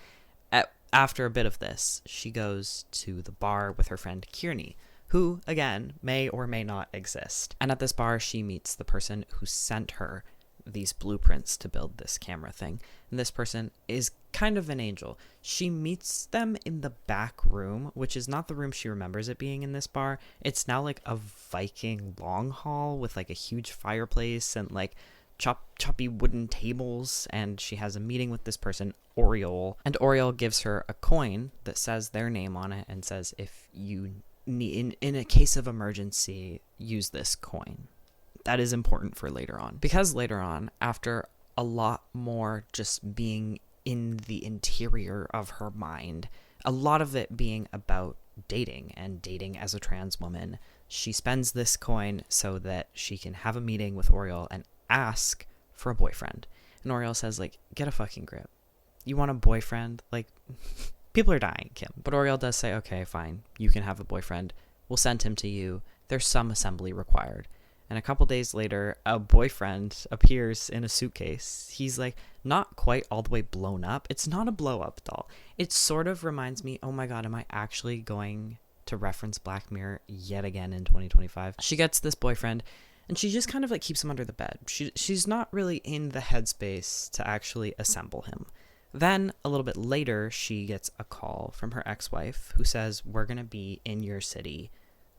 At after a bit of this, she goes to the bar with her friend Kearney, who, again, may or may not exist. And at this bar, she meets the person who sent her these blueprints to build this camera thing. And this person is kind of an angel. She meets them in the back room, which is not the room she remembers it being in this bar. It's now like a Viking long hall with like a huge fireplace and like choppy wooden tables, and she has a meeting with this person, Oriole, and Oriole gives her a coin that says their name on it and says, if you need, in a case of emergency, use this coin. That is important for later on, because later on, after a lot more just being in the interior of her mind, a lot of it being about dating and dating as a trans woman, she spends this coin so that she can have a meeting with Oriole and ask for a boyfriend. And Oriole says, like, get a fucking grip. You want a boyfriend? Like, people are dying, Kim. But Oriole does say, okay, fine, you can have a boyfriend. We'll send him to you. There's some assembly required. And a couple days later, a boyfriend appears in a suitcase. He's like not quite all the way blown up. It's not a blow up doll. It sort of reminds me, oh my God, am I actually going to reference Black Mirror yet again in 2025? She gets this boyfriend and she just kind of like keeps him under the bed. She's not really in the headspace to actually assemble him. Then a little bit later, she gets a call from her ex-wife who says, we're going to be in your city.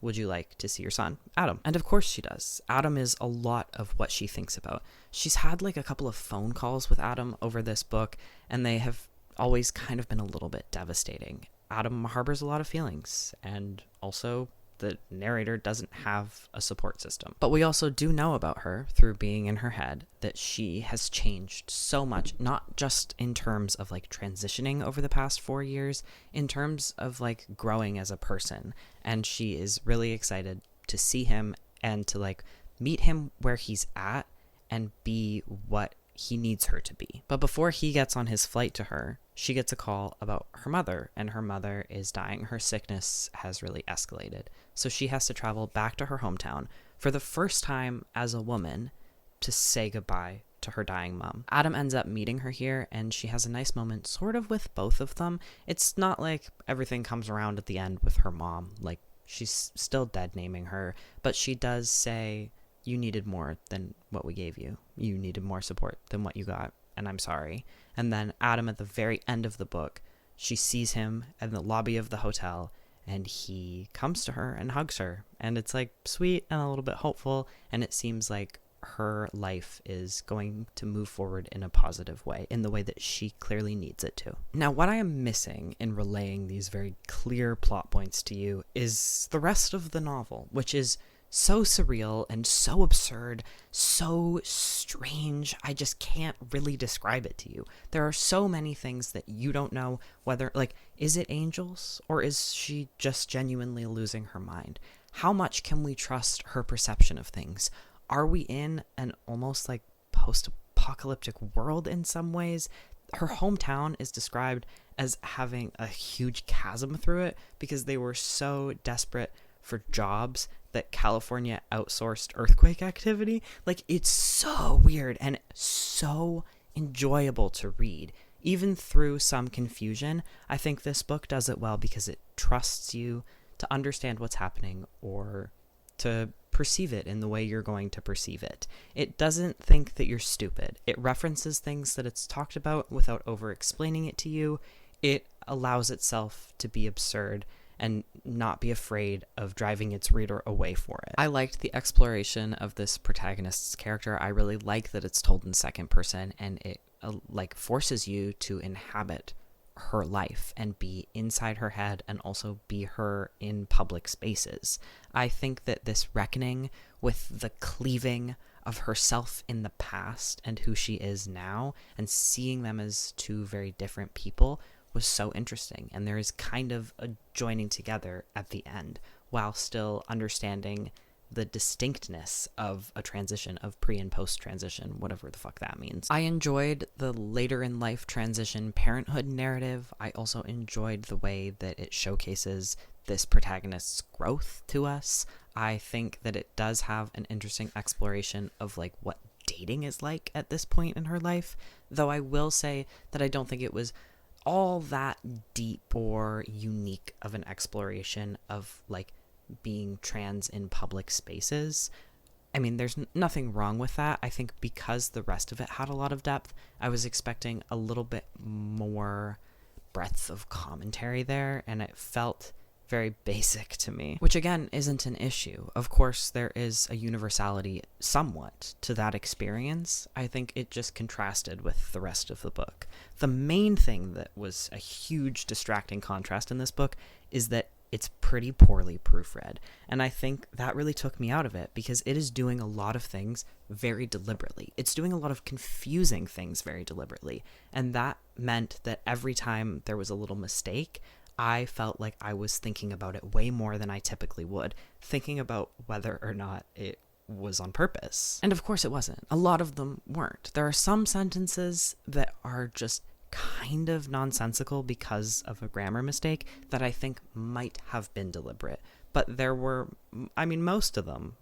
Would you like to see your son, Adam? And of course she does. Adam is a lot of what she thinks about. She's had like a couple of phone calls with Adam over this book, and they have always kind of been a little bit devastating. Adam harbors a lot of feelings, and also the narrator doesn't have a support system. But we also do know about her through being in her head that she has changed so much, not just in terms of like transitioning over the past 4 years, in terms of like growing as a person. And she is really excited to see him and to like meet him where he's at and be what he needs her to be. But before he gets on his flight to her, she gets a call about her mother, and her mother is dying. Her sickness has really escalated. So she has to travel back to her hometown for the first time as a woman to say goodbye to her dying mom. Adam ends up meeting her here, and she has a nice moment sort of with both of them. It's not like everything comes around at the end with her mom. Like, she's still dead naming her, but she does say, you needed more than what we gave you. You needed more support than what you got, and I'm sorry. And then Adam, at the very end of the book, she sees him in the lobby of the hotel, and he comes to her and hugs her. And it's like sweet and a little bit hopeful, and it seems like her life is going to move forward in a positive way, in the way that she clearly needs it to. Now, what I am missing in relaying these very clear plot points to you is the rest of the novel, which is so surreal and so absurd, so strange. I just can't really describe it to you. There are so many things that you don't know whether, like, is it angels or is she just genuinely losing her mind? How much can we trust her perception of things? Are we in an almost like post-apocalyptic world in some ways? Her hometown is described as having a huge chasm through it because they were so desperate for jobs that California outsourced earthquake activity. Like, it's so weird and so enjoyable to read. Even through some confusion, I think this book does it well because it trusts you to understand what's happening or to perceive it in the way you're going to perceive it. It doesn't think that you're stupid. It references things that it's talked about without over-explaining it to you. It allows itself to be absurd and not be afraid of driving its reader away for it. I liked the exploration of this protagonist's character. I really like that it's told in second person, and it like forces you to inhabit her life and be inside her head and also be her in public spaces. I think that this reckoning with the cleaving of herself in the past and who she is now, and seeing them as two very different people, was so interesting. And there is kind of a joining together at the end while still understanding the distinctness of a transition, of pre and post transition, whatever the fuck that means. I enjoyed the later in life transition parenthood narrative. I also enjoyed the way that it showcases this protagonist's growth to us. I think that it does have an interesting exploration of like what dating is like at this point in her life, though I will say that I don't think it was all that deep or unique of an exploration of like being trans in public spaces. I mean, there's nothing wrong with that. I think because the rest of it had a lot of depth, I was expecting a little bit more breadth of commentary there, and it felt very basic to me, which again isn't an issue. Of course, there is a universality somewhat to that experience. I think it just contrasted with the rest of the book. The main thing that was a huge distracting contrast in this book is that it's pretty poorly proofread. And I think that really took me out of it because it is doing a lot of things very deliberately. It's doing a lot of confusing things very deliberately. And that meant that every time there was a little mistake, I felt like I was thinking about it way more than I typically would, thinking about whether or not it was on purpose. And of course it wasn't. A lot of them weren't. There are some sentences that are just kind of nonsensical because of a grammar mistake that I think might have been deliberate. But there were, I mean, most of them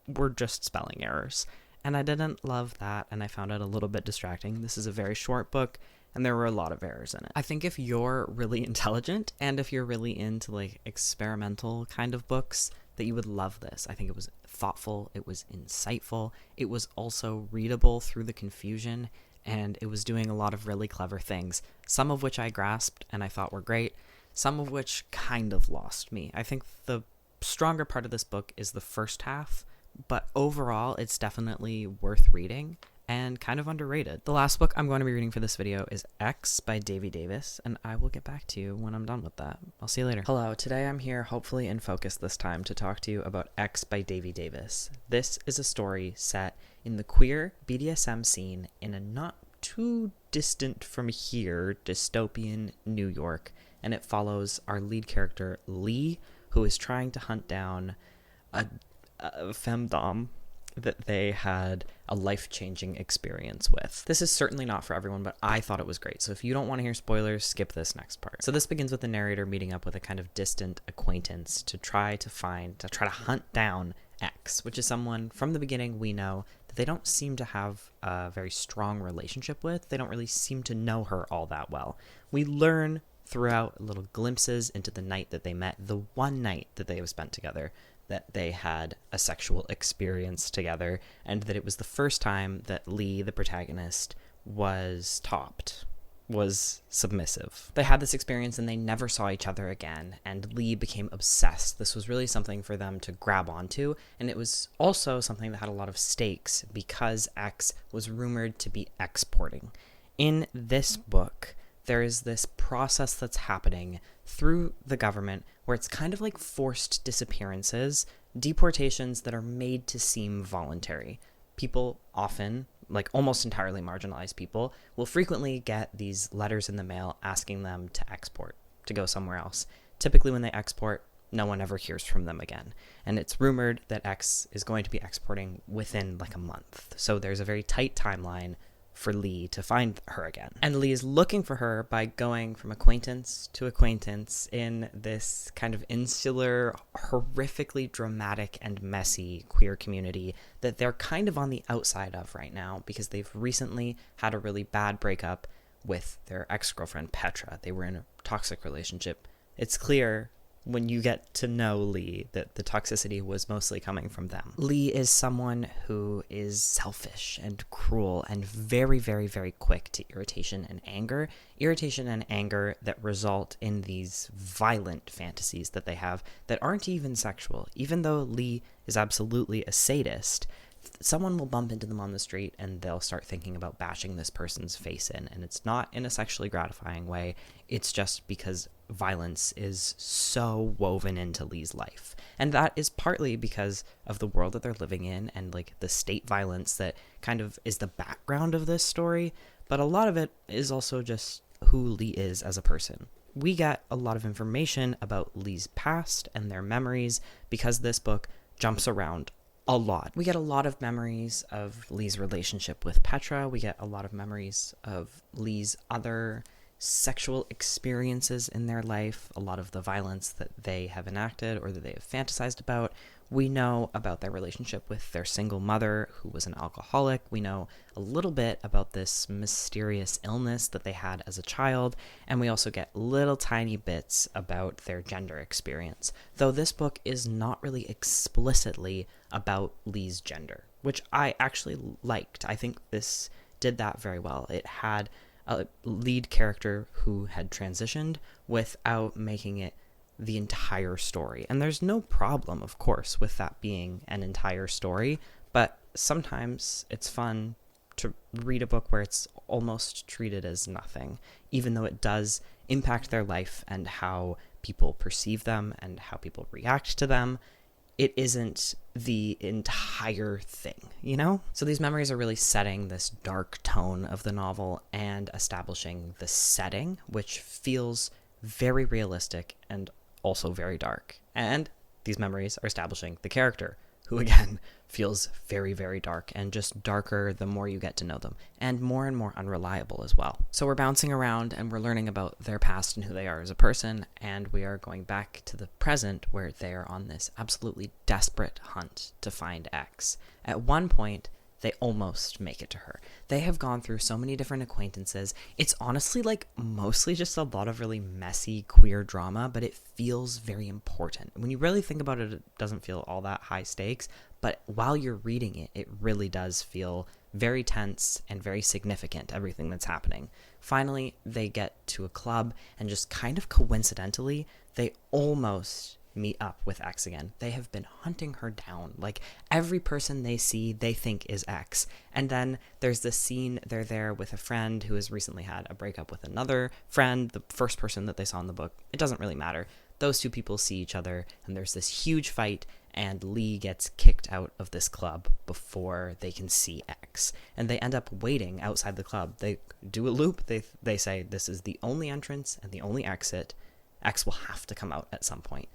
were just spelling errors. And I didn't love that, and I found it a little bit distracting. This is a very short book, and there were a lot of errors in it. I think if you're really intelligent, and if you're really into like experimental kind of books, that you would love this. I think it was thoughtful, it was insightful, it was also readable through the confusion, and it was doing a lot of really clever things, some of which I grasped and I thought were great, some of which kind of lost me. I think the stronger part of this book is the first half, but overall it's definitely worth reading and kind of underrated. The last book I'm going to be reading for this video is X by Davey Davis, and I will get back to you when I'm done with that. I'll see you later. Hello, today I'm here, hopefully in focus this time, to talk to you about X by Davey Davis. This is a story set in the queer BDSM scene in a not too distant from here dystopian New York, and it follows our lead character Lee, who is trying to hunt down a femdom that they had a life-changing experience with. This is certainly not for everyone, but I thought it was great. So if you don't want to hear spoilers, skip this next part. So this begins with the narrator meeting up with a kind of distant acquaintance to try to hunt down X, which is someone from the beginning we know that they don't seem to have a very strong relationship with. They don't really seem to know her all that well. We learn throughout little glimpses into the night that they met, the one night that they have spent together, that they had a sexual experience together, and that it was the first time that Lee, the protagonist, was topped, was submissive. They had this experience and they never saw each other again, and Lee became obsessed. This was really something for them to grab onto, and it was also something that had a lot of stakes because X was rumored to be exporting. In this book, there is this process that's happening through the government where it's kind of like forced disappearances, deportations that are made to seem voluntary. People often, like almost entirely marginalized people, will frequently get these letters in the mail asking them to export, to go somewhere else. Typically when they export, no one ever hears from them again. And it's rumored that X is going to be exporting within like a month. So there's a very tight timeline for Lee to find her again. And Lee is looking for her by going from acquaintance to acquaintance in this kind of insular, horrifically dramatic and messy queer community that they're kind of on the outside of right now because they've recently had a really bad breakup with their ex-girlfriend Petra. They were in a toxic relationship. It's clear when you get to know Lee that the toxicity was mostly coming from them. Lee is someone who is selfish and cruel and very, very, very quick to irritation and anger that result in these violent fantasies that they have that aren't even sexual. Even though Lee is absolutely a sadist, someone will bump into them on the street and they'll start thinking about bashing this person's face in, and it's not in a sexually gratifying way. It's just because violence is so woven into Lee's life. And that is partly because of the world that they're living in and like the state violence that kind of is the background of this story. But a lot of it is also just who Lee is as a person. We get a lot of information about Lee's past and their memories because this book jumps around a lot. We get a lot of memories of Lee's relationship with Petra. We get a lot of memories of Lee's other sexual experiences in their life, a lot of the violence that they have enacted or that they have fantasized about. We know about their relationship with their single mother, who was an alcoholic. We know a little bit about this mysterious illness that they had as a child, and we also get little tiny bits about their gender experience, though this book is not really explicitly about Lee's gender, which I actually liked. I think this did that very well. It had a lead character who had transitioned without making it the entire story. And there's no problem, of course, with that being an entire story, but sometimes it's fun to read a book where it's almost treated as nothing, even though it does impact their life and how people perceive them and how people react to them. It isn't the entire thing, you know? So these memories are really setting this dark tone of the novel and establishing the setting, which feels very realistic and also very dark. And these memories are establishing the character, who again feels very, very dark, and just darker the more you get to know them, and more unreliable as well. So we're bouncing around and we're learning about their past and who they are as a person, and we are going back to the present where they are on this absolutely desperate hunt to find X. At one point, they almost make it to her. They have gone through so many different acquaintances. It's honestly like mostly just a lot of really messy queer drama, but it feels very important. When you really think about it, it doesn't feel all that high stakes, but while you're reading it, it really does feel very tense and very significant, everything that's happening. Finally, they get to a club, and just kind of coincidentally, they almost meet up with X again. They have been hunting her down. Like, every person they see, they think is X. And then there's this scene, they're there with a friend who has recently had a breakup with another friend, the first person that they saw in the book. It doesn't really matter. Those two people see each other, and there's this huge fight, and Lee gets kicked out of this club before they can see X. And they end up waiting outside the club. They do a loop. They say, this is the only entrance and the only exit. X will have to come out at some point.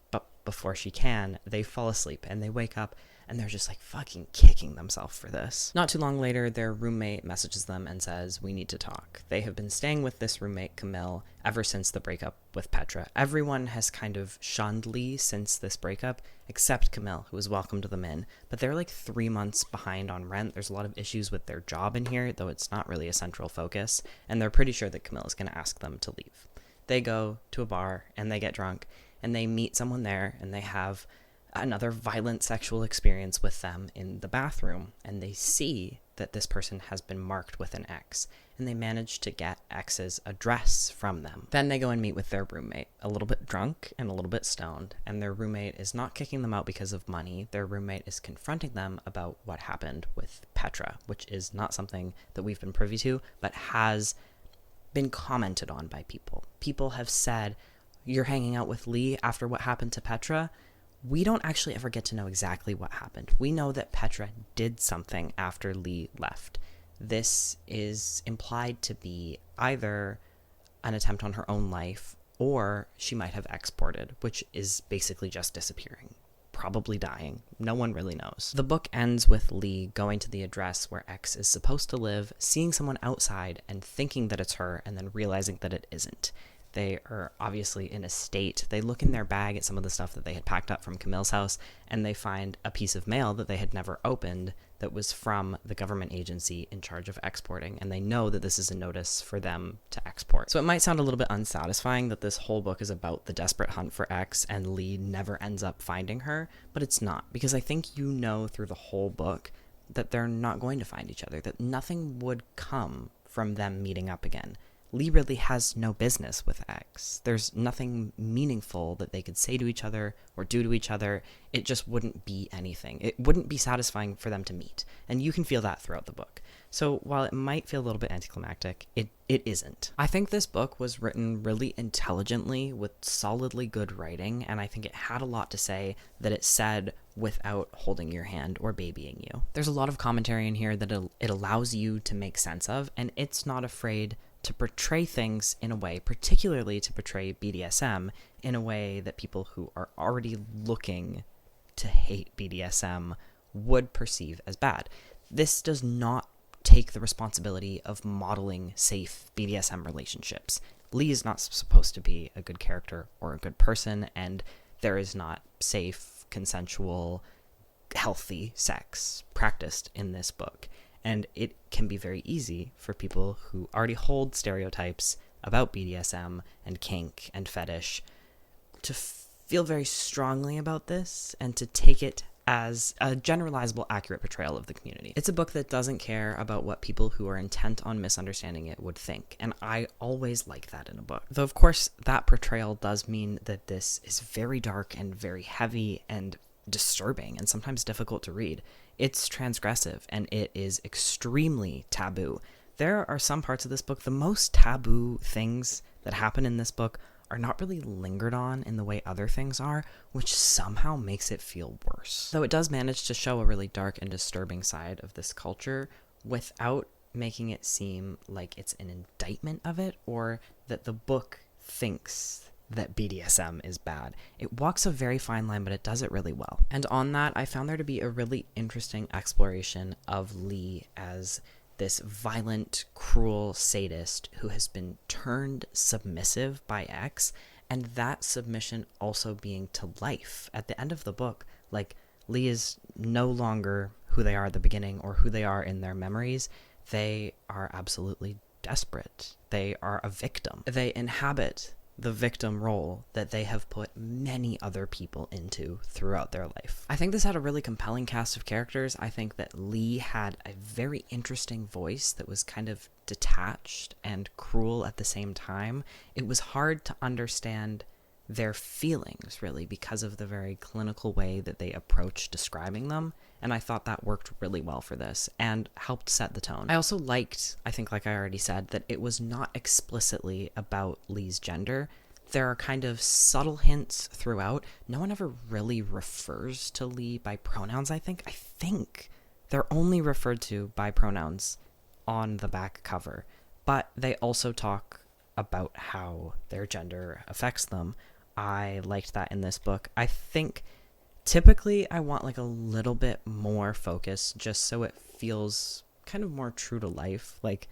But before she can, they fall asleep, and they wake up, and they're just like fucking kicking themselves for this. Not too long later, their roommate messages them and says, we need to talk. They have been staying with this roommate, Camille, ever since the breakup with Petra. Everyone has kind of shunned Lee since this breakup, except Camille, who has welcomed them in. But they're like 3 months behind on rent. There's a lot of issues with their job in here, though it's not really a central focus, and they're pretty sure that Camille is going to ask them to leave. They go to a bar, and they get drunk, and they meet someone there, and they have another violent sexual experience with them in the bathroom, and they see that this person has been marked with an X, and they manage to get X's address from them. Then they go and meet with their roommate, a little bit drunk and a little bit stoned, and their roommate is not kicking them out because of money. Their roommate is confronting them about what happened with Petra, which is not something that we've been privy to, but has been commented on by people. People have said, you're hanging out with Lee after what happened to Petra. We don't actually ever get to know exactly what happened. We know that Petra did something after Lee left. This is implied to be either an attempt on her own life, or she might have exported, which is basically just disappearing, probably dying. No one really knows. The book ends with Lee going to the address where X is supposed to live, seeing someone outside and thinking that it's her, and then realizing that it isn't. They are obviously in a state. They look in their bag at some of the stuff that they had packed up from Camille's house, and they find a piece of mail that they had never opened that was from the government agency in charge of exporting, and they know that this is a notice for them to export. So it might sound a little bit unsatisfying that this whole book is about the desperate hunt for X and Lee never ends up finding her, but it's not, because I think you know through the whole book that they're not going to find each other, that nothing would come from them meeting up again. Lee really has no business with X. There's nothing meaningful that they could say to each other or do to each other. It just wouldn't be anything. It wouldn't be satisfying for them to meet. And you can feel that throughout the book. So while it might feel a little bit anticlimactic, it isn't. I think this book was written really intelligently with solidly good writing, and I think it had a lot to say that it said without holding your hand or babying you. There's a lot of commentary in here that it allows you to make sense of, and it's not afraid to portray things in a way, particularly to portray BDSM in a way that people who are already looking to hate BDSM would perceive as bad. This does not take the responsibility of modeling safe BDSM relationships. Lee is not supposed to be a good character or a good person, and there is not safe, consensual, healthy sex practiced in this book. And it can be very easy for people who already hold stereotypes about BDSM and kink and fetish to feel very strongly about this and to take it as a generalizable, accurate portrayal of the community. It's a book that doesn't care about what people who are intent on misunderstanding it would think, and I always like that in a book. Though, of course, that portrayal does mean that this is very dark and very heavy and disturbing and sometimes difficult to read. It's transgressive and it is extremely taboo. There are some parts of this book, the most taboo things that happen in this book are not really lingered on in the way other things are, which somehow makes it feel worse. Though it does manage to show a really dark and disturbing side of this culture without making it seem like it's an indictment of it or that the book thinks that BDSM is bad. It walks a very fine line, but it does it really well. And on that, I found there to be a really interesting exploration of Lee as this violent, cruel sadist who has been turned submissive by X, and that submission also being to life. At the end of the book, like, Lee is no longer who they are at the beginning or who they are in their memories. They are absolutely desperate. They are a victim. They inhabit the victim role that they have put many other people into throughout their life. I think this had a really compelling cast of characters. I think that Lee had a very interesting voice that was kind of detached and cruel at the same time. It was hard to understand their feelings, really, because of the very clinical way that they approach describing them, and I thought that worked really well for this and helped set the tone. I also liked, I think like I already said, that it was not explicitly about Lee's gender. There are kind of subtle hints throughout. No one ever really refers to Lee by pronouns, I think. I think they're only referred to by pronouns on the back cover, but they also talk about how their gender affects them. I liked that in this book. I think typically I want like a little bit more focus just so it feels kind of more true to life. Like,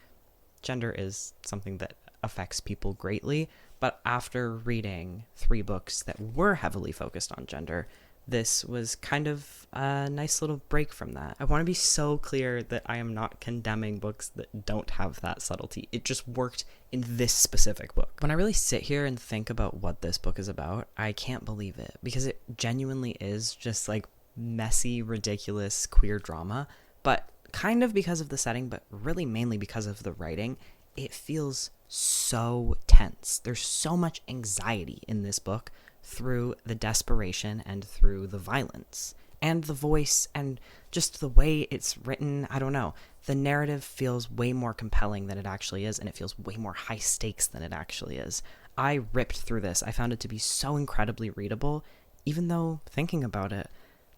gender is something that affects people greatly, but after reading 3 books that were heavily focused on gender, this was kind of a nice little break from that. I want to be so clear that I am not condemning books that don't have that subtlety. It just worked in this specific book. When I really sit here and think about what this book is about, I can't believe it, because it genuinely is just like messy, ridiculous queer drama, but kind of because of the setting, but really mainly because of the writing, it feels so tense. There's so much anxiety in this book through the desperation and through the violence and the voice and just the way it's written. I don't know. The narrative feels way more compelling than it actually is, and it feels way more high stakes than it actually is. I ripped through this. I found it to be so incredibly readable, even though, thinking about it,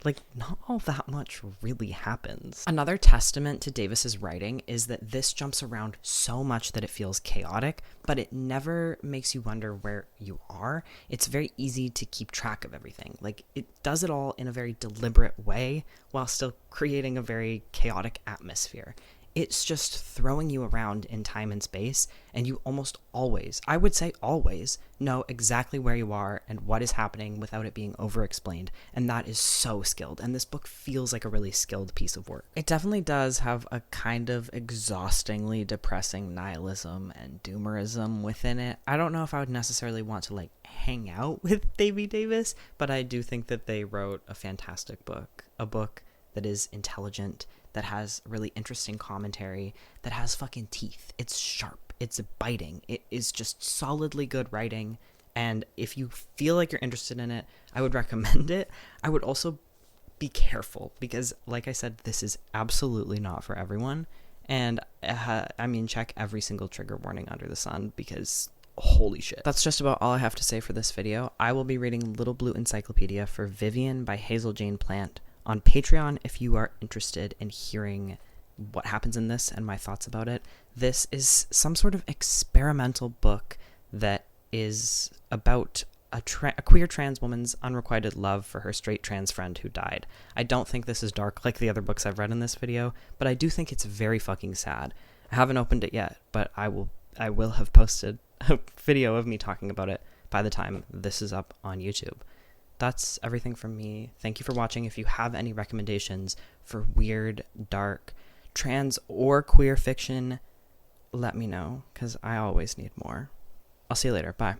like, not all that much really happens. Another testament to Davis's writing is that this jumps around so much that it feels chaotic, but it never makes you wonder where you are. It's very easy to keep track of everything. Like, it does it all in a very deliberate way while still creating a very chaotic atmosphere. It's just throwing you around in time and space, and you almost always, I would say always, know exactly where you are and what is happening without it being over-explained, and that is so skilled, and this book feels like a really skilled piece of work. It definitely does have a kind of exhaustingly depressing nihilism and doomerism within it. I don't know if I would necessarily want to, like, hang out with Davey Davis, but I do think that they wrote a fantastic book, a book that is intelligent, that has really interesting commentary, that has fucking teeth. It's sharp. It's biting. It is just solidly good writing. And if you feel like you're interested in it, I would recommend it. I would also be careful because, like I said, this is absolutely not for everyone. And I mean, check every single trigger warning under the sun because holy shit. That's just about all I have to say for this video. I will be reading Little Blue Encyclopedia for Vivian by Hazel Jane Plant on Patreon if you are interested in hearing what happens in this and my thoughts about it. This is some sort of experimental book that is about a queer trans woman's unrequited love for her straight trans friend who died. I don't think this is dark like the other books I've read in this video, but I do think it's very fucking sad. I haven't opened it yet, but I will have posted a video of me talking about it by the time this is up on YouTube. That's everything from me. Thank you for watching. If you have any recommendations for weird, dark, trans or queer fiction, let me know, because I always need more. I'll see you later. Bye.